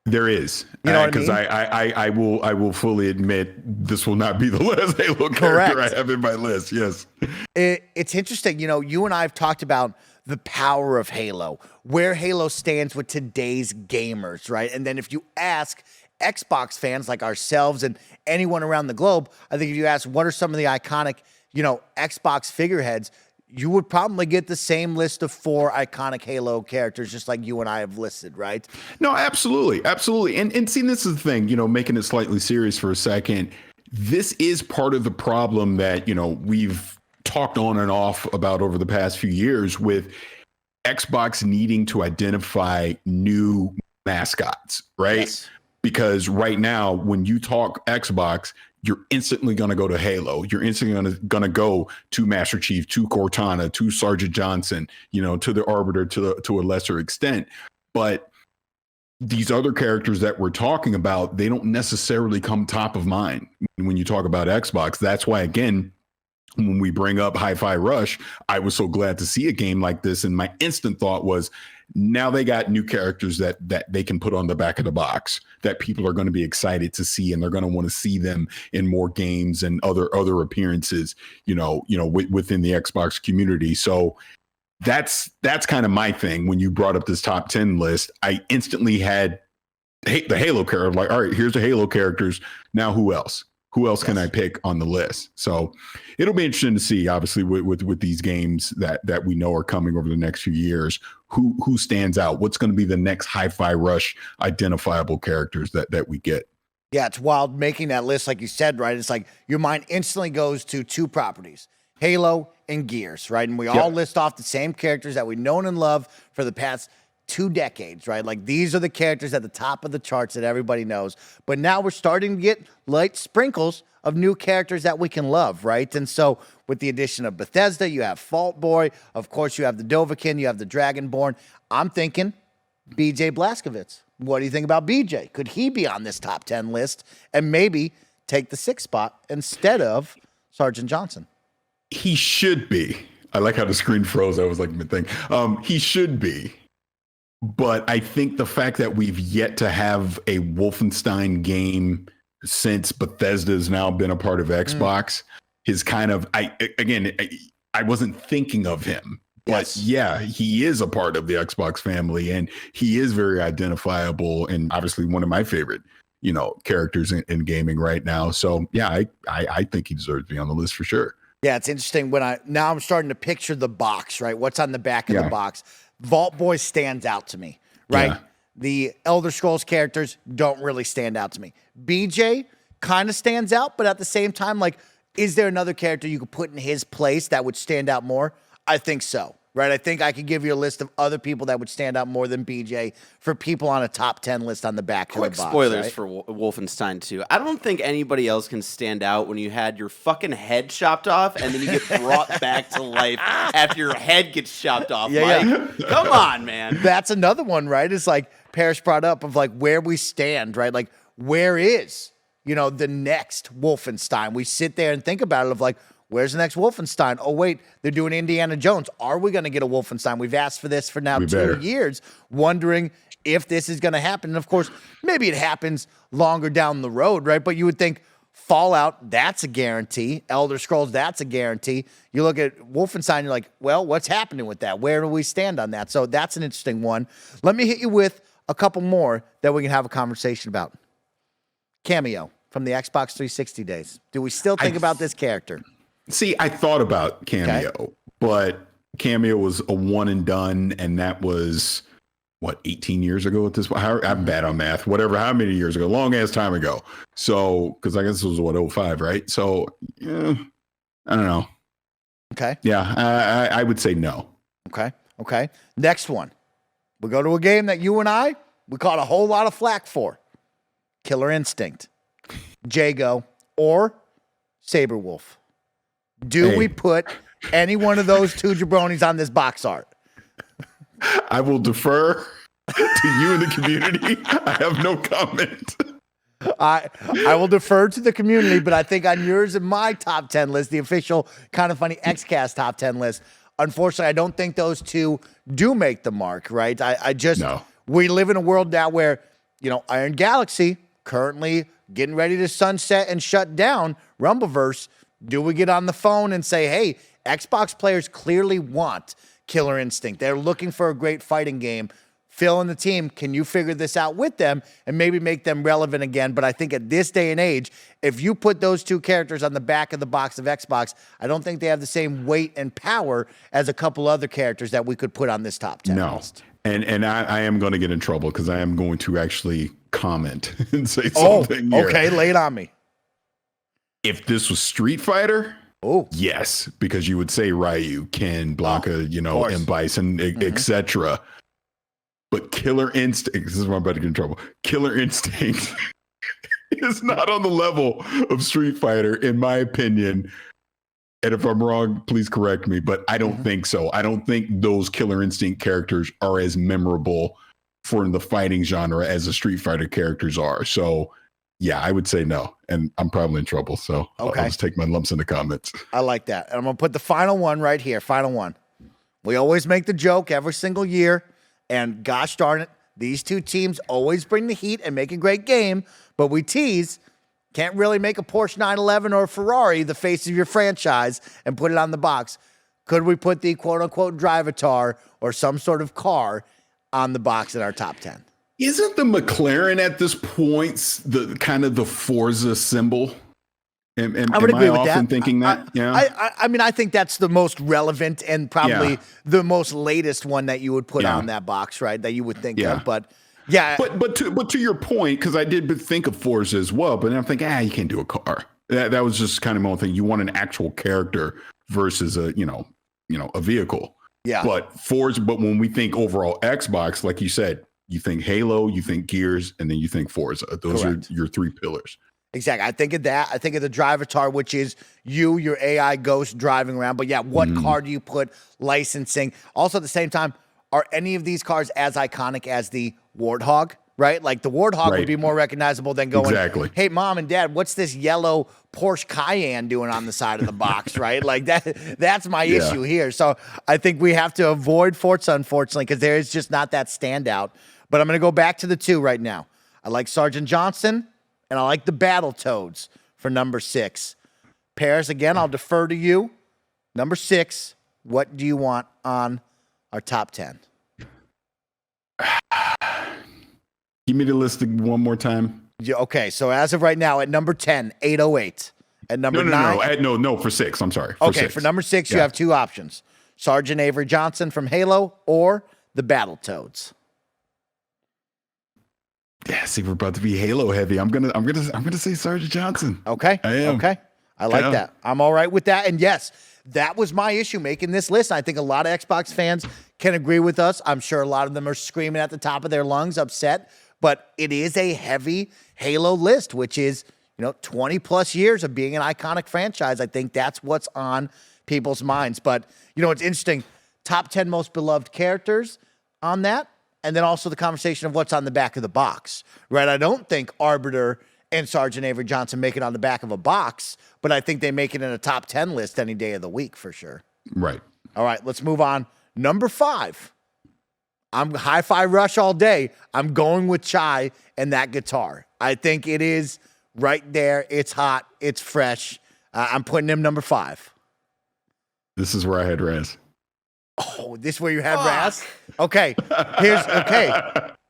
There is, you know, because I will fully admit this will not be the last Halo character I have in my list. Yes, it's interesting. You and I have talked about the power of Halo, where Halo stands with today's gamers, right? And then if you ask Xbox fans like ourselves and anyone around the globe, I think if you ask what are some of the iconic, Xbox figureheads, you would probably get the same list of 4 iconic Halo characters, just like you and I have listed, right? No, absolutely. Absolutely. And see, this is the thing, making it slightly serious for a second. This is part of the problem that, we've talked on and off about over the past few years with Xbox needing to identify new mascots, right? Yes. Because right now, when you talk Xbox, you're instantly going to go to Halo. You're instantly going to go to Master Chief, to Cortana, to Sergeant Johnson, to the Arbiter to a lesser extent. But these other characters that we're talking about, they don't necessarily come top of mind when you talk about Xbox. That's why, again, when we bring up Hi-Fi Rush, I was so glad to see a game like this. And my instant thought was, now they got new characters that they can put on the back of the box that people are going to be excited to see, and they're going to want to see them in more games and other appearances, within the Xbox community. So that's kind of my thing. When you brought up this top 10 list, I instantly had the Halo character. Like, all right, here's the Halo characters. Now who else? Who else can I pick on the list? So it'll be interesting to see, obviously, with these games that we know are coming over the next few years, who stands out? What's going to be the next Hi-Fi Rush identifiable characters that we get? Yeah, it's wild making that list, like you said, right? It's like your mind instantly goes to 2 properties, Halo and Gears, right? And we all list off the same characters that we've known and loved for the past 2 decades, right? Like, these are the characters at the top of the charts that everybody knows. But now we're starting to get light sprinkles of new characters that we can love, right? And so with the addition of Bethesda, you have Fault Boy. Of course, you have the Dovahkiin. You have the Dragonborn. I'm thinking BJ Blazkowicz. What do you think about BJ? Could he be on this top 10 list and maybe take the 6th spot instead of Sergeant Johnson? He should be. I like how the screen froze. I was like, thing. He should be. But I think the fact that we've yet to have a Wolfenstein game since Bethesda has now been a part of Xbox is kind of, I wasn't thinking of him. But yeah, he is a part of the Xbox family, and he is very identifiable and obviously one of my favorite, characters in gaming right now. So yeah, I think he deserves to be on the list for sure. Yeah, it's interesting now I'm starting to picture the box, right? What's on the back of the box? Vault Boy stands out to me, right? Yeah. The Elder Scrolls characters don't really stand out to me. BJ kind of stands out, but at the same time, like, is there another character you could put in his place that would stand out more? I think so, right? I think I could give you a list of other people that would stand out more than BJ for people on a top 10 list on the back of the box. Quick spoilers right? for Wolfenstein 2. I don't think anybody else can stand out when you had your fucking head chopped off and then you get brought back to life after your head gets chopped off. Come on, man. That's another one, right? It's like Parrish brought up of like where we stand, right? Like, where is, the next Wolfenstein? We sit there and think about it of like, where's the next Wolfenstein? Oh, wait, they're doing Indiana Jones. Are we going to get a Wolfenstein? We've asked for this for now 2 years, wondering if this is going to happen. And of course, maybe it happens longer down the road, right? But you would think Fallout, that's a guarantee. Elder Scrolls, that's a guarantee. You look at Wolfenstein, you're like, well, what's happening with that? Where do we stand on that? So that's an interesting one. Let me hit you with a couple more that we can have a conversation about. Cameo from the Xbox 360 days. Do we still think about this character? See, I thought about Cameo, but Cameo was a one and done, and that was, 18 years ago at this point? I'm bad on math. Whatever, how many years ago? Long ass time ago. So, because I guess it was, 05, right? So, I don't know. Okay. Yeah, I would say no. Okay. Next one. We go to a game that you and we caught a whole lot of flack for. Killer Instinct, Jago, or Saberwolf. Do we put any one of those 2 jabronis on this box art? I will defer to you and the community. I have no comment. I will defer to the community, but I think on yours and my top 10 list, the official KindaFunny Xcast top 10 list, unfortunately, I don't think those 2 do make the mark, right? We live in a world now where, Iron Galaxy currently getting ready to sunset and shut down Rumbleverse. Do we get on the phone and say, hey, Xbox players clearly want Killer Instinct. They're looking for a great fighting game. fill in the team. Can you figure this out with them and maybe make them relevant again? But I think at this day and age, if you put those two characters on the back of the box of Xbox, I don't think they have the same weight and power as a couple other characters that we could put on this top 10 list. And I am going to get in trouble because I am going to actually comment and say something here. Okay, lay it on me. If this was Street Fighter, yes, because you would say Ryu, Ken, Blanca, and Bison, etc. But Killer Instinct, this is where I'm about to get in trouble. Killer Instinct is not on the level of Street Fighter, in my opinion. And if I'm wrong, please correct me, but I don't think so. I don't think those Killer Instinct characters are as memorable for the fighting genre as the Street Fighter characters are. So, yeah, I would say no. And I'm probably in trouble. So I'll just take my lumps in the comments. I like that. And I'm going to put the final one right here. Final one. We always make the joke every single year. And gosh darn it, these two teams always bring the heat and make a great game. But we tease, can't really make a Porsche 911 or a Ferrari the face of your franchise and put it on the box. Could we put the quote-unquote Drivatar or some sort of car on the box in our top 10? Isn't the McLaren at this point the kind of the Forza symbol? I would agree with that. Thinking that? I mean, I think that's the most relevant and probably the most latest one that you would put on that box, right? That you would think of, but yeah. But to your point, because I did think of Forza as well, but then I'm thinking, you can't do a car. That was just kind of my own thing. You want an actual character versus a vehicle. Yeah. But when we think overall Xbox, like you said, you think Halo, you think Gears, and then you think Forza. Those are your three pillars. Exactly. I think of that. I think of the Drivatar, which is your AI ghost driving around. But yeah, what car do you put licensing? Also, at the same time, are any of these cars as iconic as the Warthog? Right? Like the Warthog would be more recognizable than going, hey, mom and dad, what's this yellow Porsche Cayenne doing on the side of the box? Right? Like that's my issue here. So I think we have to avoid Forza, unfortunately, because there is just not that standout. But I'm going to go back to the two right now. I like Sergeant Johnson. And I like the Battletoads for number 6. Paris, again, I'll defer to you. Number 6, what do you want on our top 10? Give me the list one more time. Okay, so as of right now, at number 10, 808. At number 9... No, for 6. I'm sorry. For number 6, you have two options. Sergeant Avery Johnson from Halo or the Battletoads. Yeah, see, we're about to be Halo heavy. I'm gonna say Sergeant Johnson. Okay. I am. Okay. I like that. I'm all right with that. And yes, that was my issue making this list. I think a lot of Xbox fans can agree with us. I'm sure a lot of them are screaming at the top of their lungs, upset. But it is a heavy Halo list, which is, 20 plus years of being an iconic franchise. I think that's what's on people's minds. But, it's interesting. Top 10 most beloved characters on that. And then also the conversation of what's on the back of the box, right? I don't think Arbiter and Sergeant Avery Johnson make it on the back of a box, but I think they make it in a top 10 list any day of the week for sure. Right. All right, let's move on. Number 5. I'm Hi-Fi Rush all day. I'm going with Chai and that guitar. I think it is right there. It's hot. It's fresh. I'm putting him number 5. This is where I had Raz. Oh, this is where you had Raz? Okay.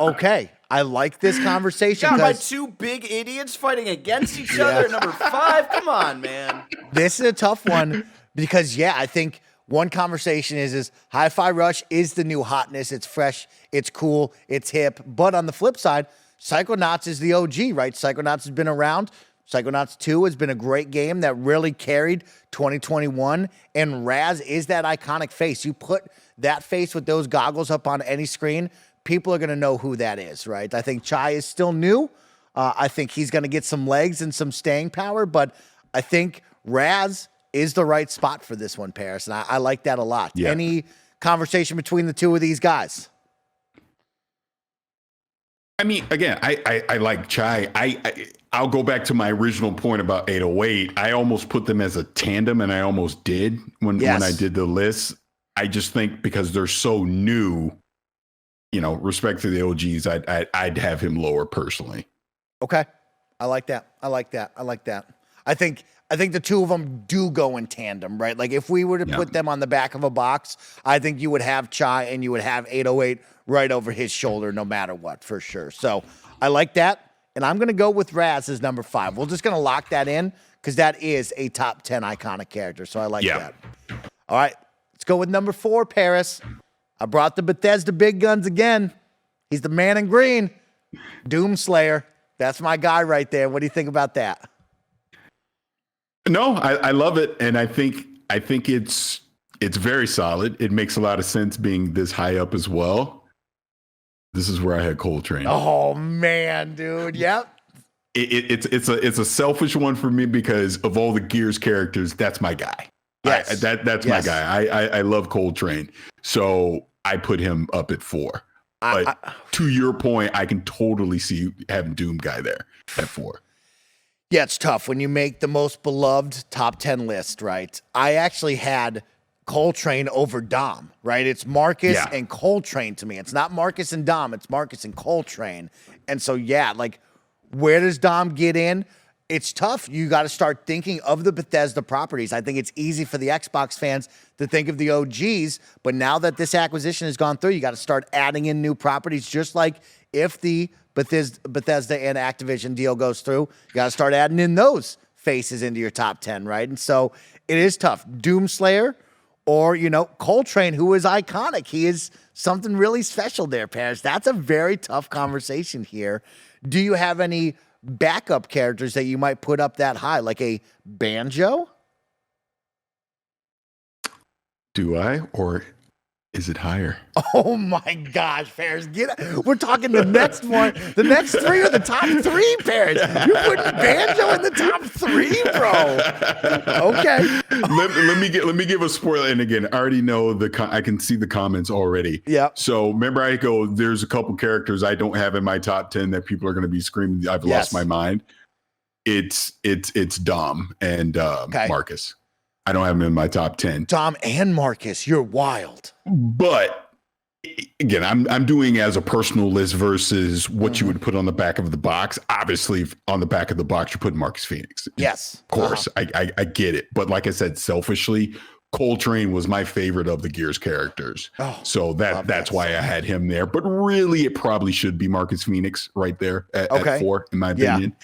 Okay. I like this conversation. By two big idiots fighting against each other at number 5. Come on, man. This is a tough one because, I think one conversation is Hi-Fi Rush is the new hotness. It's fresh. It's cool. It's hip. But on the flip side, Psychonauts is the OG, right? Psychonauts has been around. Psychonauts 2 has been a great game that really carried 2021, and Raz is that iconic face. You put that face with those goggles up on any screen, people are going to know who that is, right? I think Chai is still new. I think he's going to get some legs and some staying power, but I think Raz is the right spot for this one, Paris, and I like that a lot. Yeah. Any conversation between the two of these guys? I mean, again, I like Chai. I'll go back to my original point about 808. I almost put them as a tandem, and I almost did when I did the list. I just think because they're so new, respect to the OGs, I'd have him lower personally. Okay. I like that. I think I think the two of them do go in tandem, right? Like if we were to put them on the back of a box, I think you would have Chai and you would have 808 right over his shoulder no matter what, for sure. So I like that. And I'm going to go with Raz as number 5. We're just going to lock that in because that is a top 10 iconic character. So I like that. All right, let's go with number 4, Paris. I brought the Bethesda big guns again. He's the man in green. Doomslayer. That's my guy right there. What do you think about that? No, I love it. And I think it's very solid. It makes a lot of sense being this high up as well. This is where I had Coltrane. Oh man, dude. Yep. It's a selfish one for me because of all the Gears characters, that's my guy. Yes. That's my guy. I love Coltrane. So I put him up at 4. But to your point, I can totally see having Doom guy there at 4. Yeah, it's tough when you make the most beloved top 10 list, right? I actually had Coltrane over Dom, right? It's Marcus and Coltrane to me. It's not Marcus and Dom. It's Marcus and Coltrane. And so, like, where does Dom get in? It's tough. You got to start thinking of the Bethesda properties. I think it's easy for the Xbox fans to think of the OGs, but now that this acquisition has gone through, you got to start adding in new properties, just like if the Bethesda and Activision deal goes through, you got to start adding in those faces into your top 10, right? And so it is tough. Doomslayer or, Coltrane, who is iconic. He is something really special there, Paris. That's a very tough conversation here. Do you have any backup characters that you might put up that high, like a Banjo? Do I? Or is it higher? Oh my gosh, Paris. We're talking the next one. The next 3 are the top 3, Paris. You're putting Banjo in the top 3, bro. Okay. Let me give a spoiler. And again, I already know I can see the comments already. Yeah. So remember, I go, there's a couple characters I don't have in my top 10 that people are going to be screaming, I've lost my mind. It's Dom and Marcus. I don't have them in my top 10. Dom and Marcus, you're wild. But again, I'm doing as a personal list versus what you would put on the back of the box. Obviously, on the back of the box, you're putting Marcus Phoenix. Yes. Of course. I get it. But like I said, selfishly, Coltrane was my favorite of the Gears characters. So that's why I had him there. But really, it probably should be Marcus Phoenix right there at 4, in my opinion.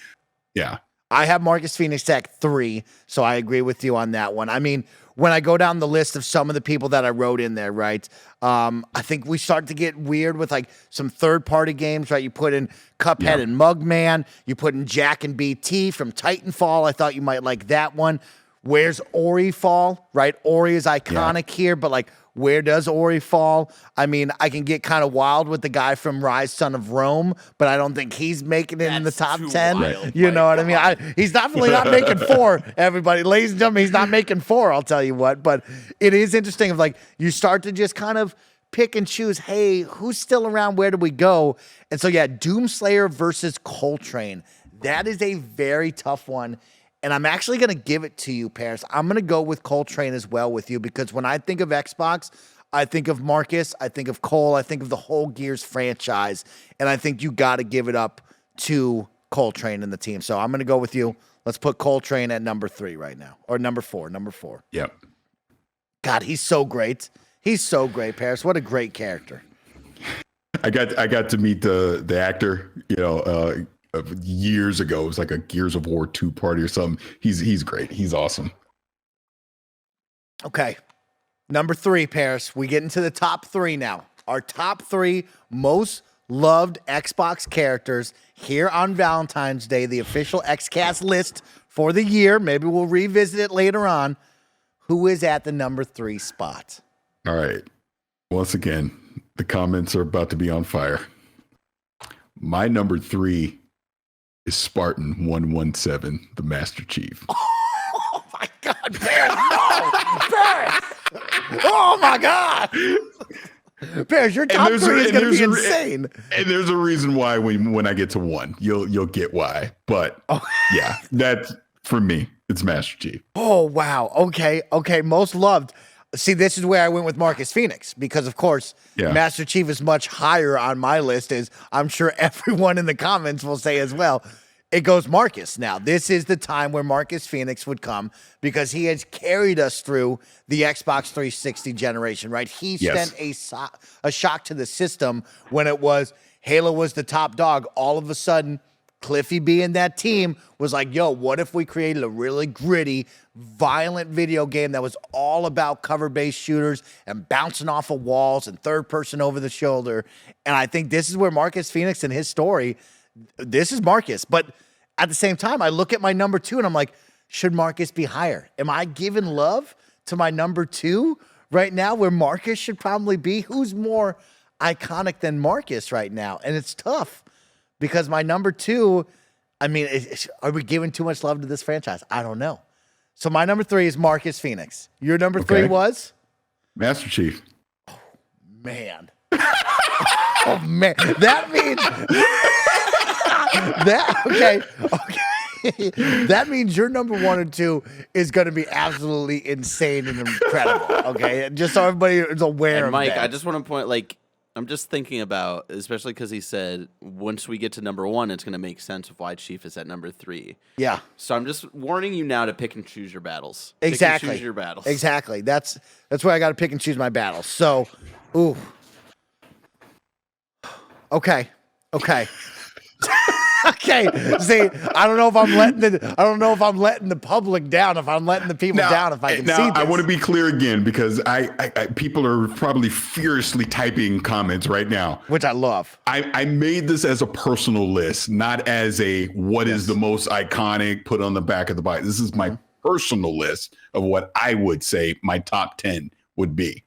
Yeah. I have Marcus Phoenix at 3, so I agree with you on that one. I mean, when I go down the list of some of the people that I wrote in there, right, I think we start to get weird with, like, some third-party games, right? You put in Cuphead and Mugman. You put in Jack and BT from Titanfall. I thought you might like that one. Where's Ori fall, right? Ori is iconic here, but, like, where does Ori fall? I mean, I can get kind of wild with the guy from Rise, Son of Rome, but I don't think he's making it in the top 10. Wild, you know what I mean? He's definitely not making 4, everybody. Ladies and gentlemen, he's not making 4, I'll tell you what. But it is interesting of, like, you start to just kind of pick and choose, hey, who's still around? Where do we go? And so, Doomslayer versus Coltrane. That is a very tough one. And I'm actually going to give it to you, Paris. I'm going to go with Coltrane as well with you because when I think of Xbox, I think of Marcus, I think of Cole, I think of the whole Gears franchise, and I think you got to give it up to Coltrane and the team. So I'm going to go with you. Let's put Coltrane at number 3 right now, or number 4. Yep. God, he's so great. He's so great, Paris. What a great character. I got to meet the actor, years ago. It was like a Gears of War 2 party or something. He's great. He's awesome. Okay. Number 3, Paris. We get into the top 3 now. Our top 3 most loved Xbox characters here on Valentine's Day, the official Xcast list for the year. Maybe we'll revisit it later on. Who is at the number 3 spot? All right. Once again, the comments are about to be on fire. My number 3 is Spartan 117, the Master Chief. Oh my God, Paris! No, Paris! Oh my God, Paris! Your top 3 is going to be insane. And there's a reason why when I get to 1, you'll get why. But that's for me. It's Master Chief. Oh wow. Okay. Most loved. See, this is where I went with Marcus Phoenix because, of course, Master Chief is much higher on my list, as I'm sure everyone in the comments will say as well. it goes Marcus. Now, this is the time where Marcus Phoenix would come because he has carried us through the Xbox 360 generation, right? He sent a shock to the system when it was Halo was the top dog. All of a sudden, Cliffy B and that team was like, yo, what if we created a really gritty, violent video game that was all about cover-based shooters and bouncing off of walls and third person over the shoulder? And I think this is where Marcus Phoenix and his story, this is Marcus. But at the same time, I look at my number 2 and I'm like, should Marcus be higher? Am I giving love to my number 2 right now where Marcus should probably be? Who's more iconic than Marcus right now? And it's tough. Because my number 2, I mean, are we giving too much love to this franchise? I don't know. So my number 3 is Marcus Phoenix. Your number 3 was? Master Chief. Oh, man. Oh, man. That means... Okay. That means your number 1 and 2 is going to be absolutely insane and incredible. Okay? Just so everybody is aware of Mike, that. I just want to point, I'm just thinking about, especially because he said once we get to number 1, it's going to make sense of why Chief is at number 3. Yeah. So I'm just warning you now to pick and choose your battles. Exactly. Pick and choose your battles. Exactly. That's where I got to pick and choose my battles. So, ooh. Okay. Okay. Okay. See, I don't know if I'm letting the public down, if I'm letting the people down, if I can see this. I want to be clear again because I people are probably furiously typing comments right now, which I love. I made this as a personal list, not as a what is the most iconic put on the back of the bike. This is my personal list of what I would say my top 10 would be.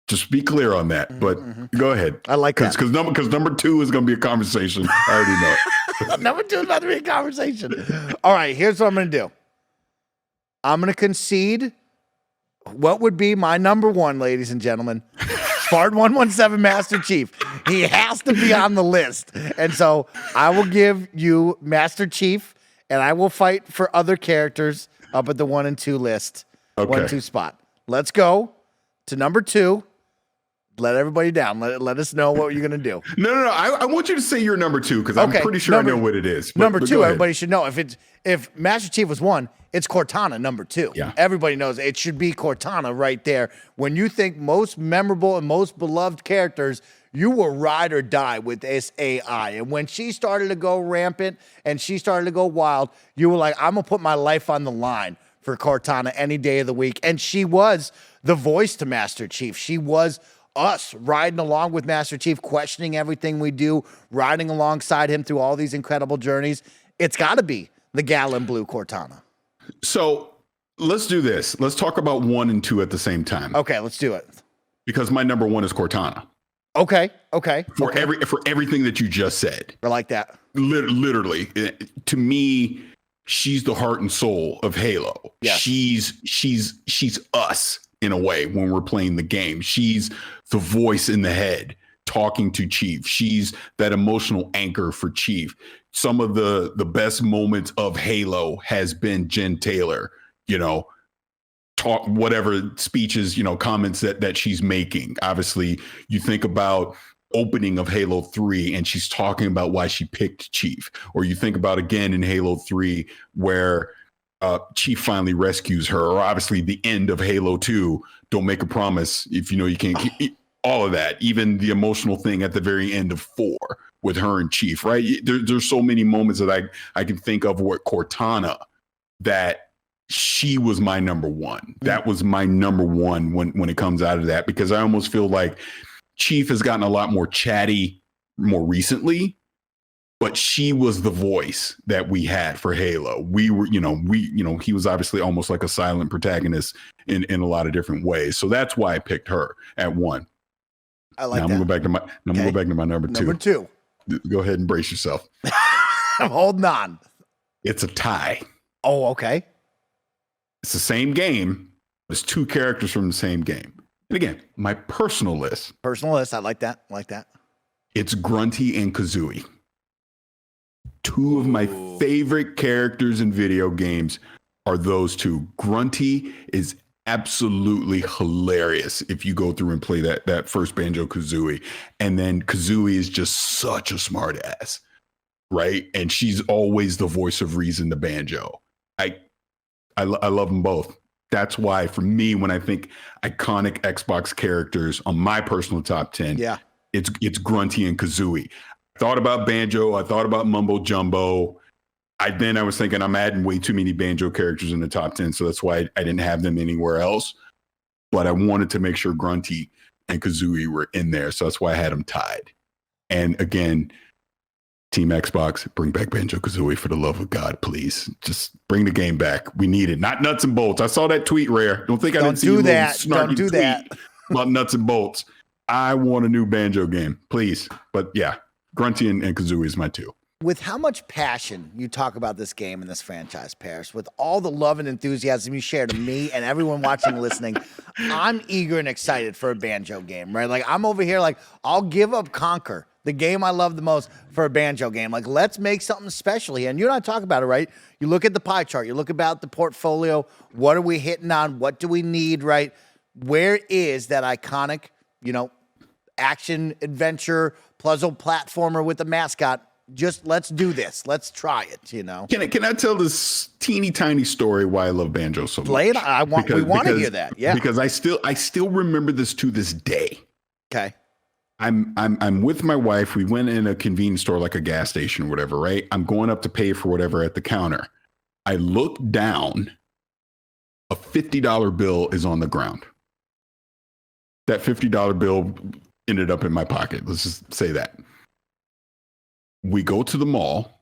Just be clear on that, but go ahead. I like that. Because number 2 is going to be a conversation. I already know it. Number 2 is about to be a conversation. All right, here's what I'm going to do. I'm going to concede what would be my number 1, ladies and gentlemen. Spartan 117 Master Chief. He has to be on the list. And so I will give you Master Chief, and I will fight for other characters up at the 1 and 2 list. Okay. 1 and 2 spot. Let's go to number 2. Let everybody down. Let us know what you're going to do. No. I want you to say your number 2 because I'm pretty sure I know what it is. Number 2, everybody should know. If Master Chief was 1, it's Cortana, number 2. Yeah. Everybody knows it should be Cortana right there. When you think most memorable and most beloved characters, you will ride or die with this AI. And when she started to go rampant and she started to go wild, you were like, I'm going to put my life on the line for Cortana any day of the week. And she was the voice to Master Chief. She was us riding along with Master Chief, questioning everything we do, riding alongside him through all these incredible journeys. It's got to be the gal in blue Cortana. So let's do this. Let's talk about 1 and 2 at the same time. Okay, let's do it. Because my number 1 is Cortana. Okay. For everything that you just said. I like that. Literally, to me, she's the heart and soul of Halo. Yes. She's us in a way when we're playing the game. She's the voice in the head talking to Chief. She's that emotional anchor for Chief. Some of the best moments of Halo has been Jen Taylor, talk whatever speeches, comments that she's making. Obviously, you think about opening of Halo 3 and she's talking about why she picked Chief. Or you think about again in Halo 3 where Chief finally rescues her, or obviously the end of Halo 2, don't make a promise if you know you can't keep all of that, even the emotional thing at the very end of 4 with her and Chief, right? There's so many moments that I can think of where Cortana, that she was my number 1. That was my number 1 when it comes out of that, because I almost feel like Chief has gotten a lot more chatty more recently, but she was the voice that we had for Halo. We were, he was obviously almost like a silent protagonist in a lot of different ways. So that's why I picked her at 1. I like now that. I'm going to go back to my number 2. Number 2. Go ahead and brace yourself. I'm holding on. It's a tie. Oh, okay. It's the same game. There's 2 characters from the same game. And again, my personal list. I like that. It's Grunty and Kazooie. 2 of my favorite characters in video games are those 2. Grunty is absolutely hilarious if you go through and play that first Banjo-Kazooie. And then Kazooie is just such a smart ass. right? And she's always the voice of reason to Banjo. I love them both. That's why, for me, when I think iconic Xbox characters on my personal top 10, it's Grunty and Kazooie. I thought about Banjo. I thought about Mumbo Jumbo. I was thinking I'm adding way too many Banjo characters in the top 10, so that's why I didn't have them anywhere else. But I wanted to make sure Grunty and Kazooie were in there, so that's why I had them tied. And again, Team Xbox, bring back Banjo-Kazooie for the love of God, please. Just bring the game back. We need it. Not nuts and bolts. I saw that tweet, Rare. Don't think I didn't see you snarky tweet about nuts and bolts. I want a new Banjo game, please. But yeah, Grunty and Kazooie is my two. With how much passion you talk about this game and this franchise, Paris, with all the love and enthusiasm you share to me and everyone watching and listening, I'm eager and excited for a Banjo game, right? Like, I'm over here like, I'll give up Conquer, the game I love the most, for a Banjo game. Like, let's make something special here. And you and I talk about it, right? You look at the pie chart. You look about the portfolio. What are we hitting on? What do we need, right? Where is that iconic, action, adventure, puzzle platformer with the mascot? Just let's do this. Let's try it, Can I tell this teeny tiny story why I love Banjo so much? Play it. We want to hear that. Yeah. Because I still remember this to this day. Okay. I'm with my wife. We went in a convenience store, like a gas station or whatever, right? I'm going up to pay for whatever at the counter. I look down, a $50 bill is on the ground. That $50 bill ended up in my pocket. Let's just say that. We go to the mall.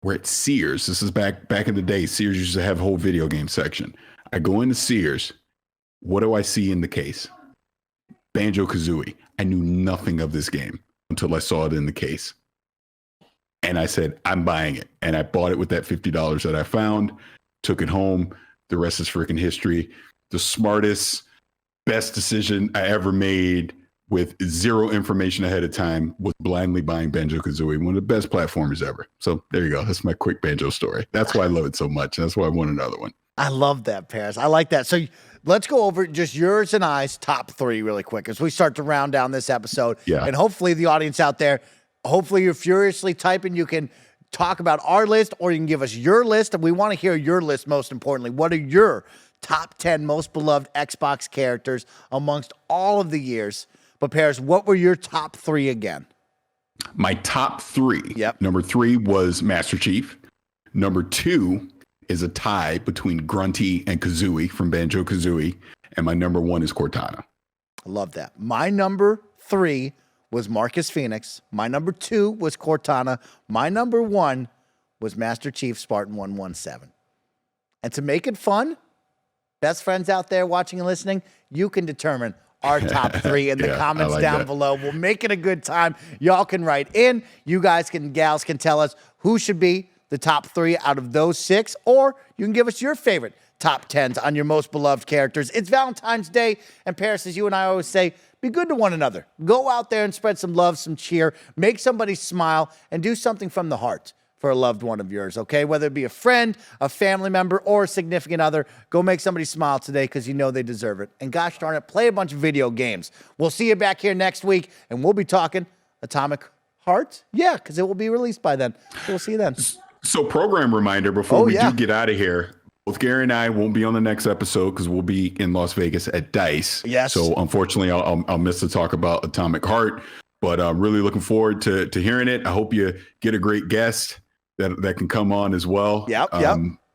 We're at Sears. This is back in the day. Sears used to have a whole video game section. I go into Sears. What do I see in the case? Banjo-Kazooie. I knew nothing of this game until I saw it in the case. And I said, I'm buying it. And I bought it with that $50 that I found, took it home. The rest is freaking history. The smartest, best decision I ever made with zero information ahead of time was blindly buying Banjo-Kazooie, one of the best platformers ever. So there you go. That's my quick Banjo story. That's why I love it so much. That's why I want another one. I love that, Paris. I like that. So let's go over just yours and I's top three really quick as we start to round down this episode. Yeah. And hopefully the audience out there, hopefully you're furiously typing. You can talk about our list or you can give us your list. And we want to hear your list most importantly. What are your top 10 most beloved Xbox characters amongst all of the years? But Paris, what were your top three again? My top three. Yep. Number 3 was Master Chief. Number 2 is a tie between Grunty and Kazooie from Banjo-Kazooie. And my number 1 is Cortana. I love that. My number 3 was Marcus Phoenix. My number 2 was Cortana. My number 1 was Master Chief Spartan 117. And to make it fun, best friends out there watching and listening, you can determine our top 3 in the comments down below. We'll make it a good time. Y'all can write in. You guys gals can tell us who should be the top 3 out of those 6, or you can give us your favorite top 10s on your most beloved characters. It's Valentine's Day, and Paris, as you and I always say, be good to one another. Go out there and spread some love, some cheer, make somebody smile, and do something from the heart for a loved one of yours, okay? Whether it be a friend, a family member, or a significant other, go make somebody smile today because you know they deserve it. And gosh darn it, play a bunch of video games. We'll see you back here next week, and we'll be talking Atomic Heart. Yeah, because it will be released by then. So we'll see you then. So program reminder before we do get out of here. Both Gary and I won't be on the next episode because we'll be in Las Vegas at DICE. Yes. So unfortunately, I'll miss the talk about Atomic Heart, but I'm really looking forward to hearing it. I hope you get a great guest that can come on as well. Yep.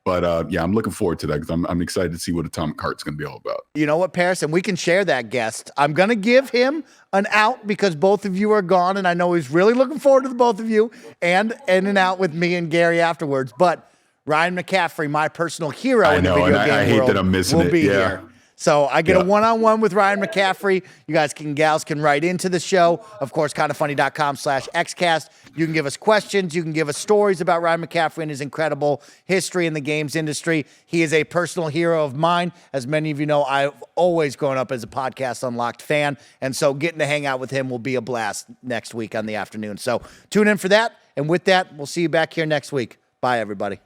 But I'm looking forward to that because I'm excited to see what Atomic Heart's going to be all about. You know what, Paris? And we can share that guest. I'm going to give him an out because both of you are gone, and I know he's really looking forward to the both of you and in and out with me and Gary afterwards. But Ryan McCaffrey, my personal hero in the video game world, I hate that I'm missing it. Will be here. So I get a one-on-one with Ryan McCaffrey. You guys gals can write into the show. Of course, KindaFunny.com/Xcast. You can give us questions. You can give us stories about Ryan McCaffrey and his incredible history in the games industry. He is a personal hero of mine. As many of you know, I've always grown up as a Podcast Unlocked fan. And so getting to hang out with him will be a blast next week on the afternoon. So tune in for that. And with that, we'll see you back here next week. Bye, everybody.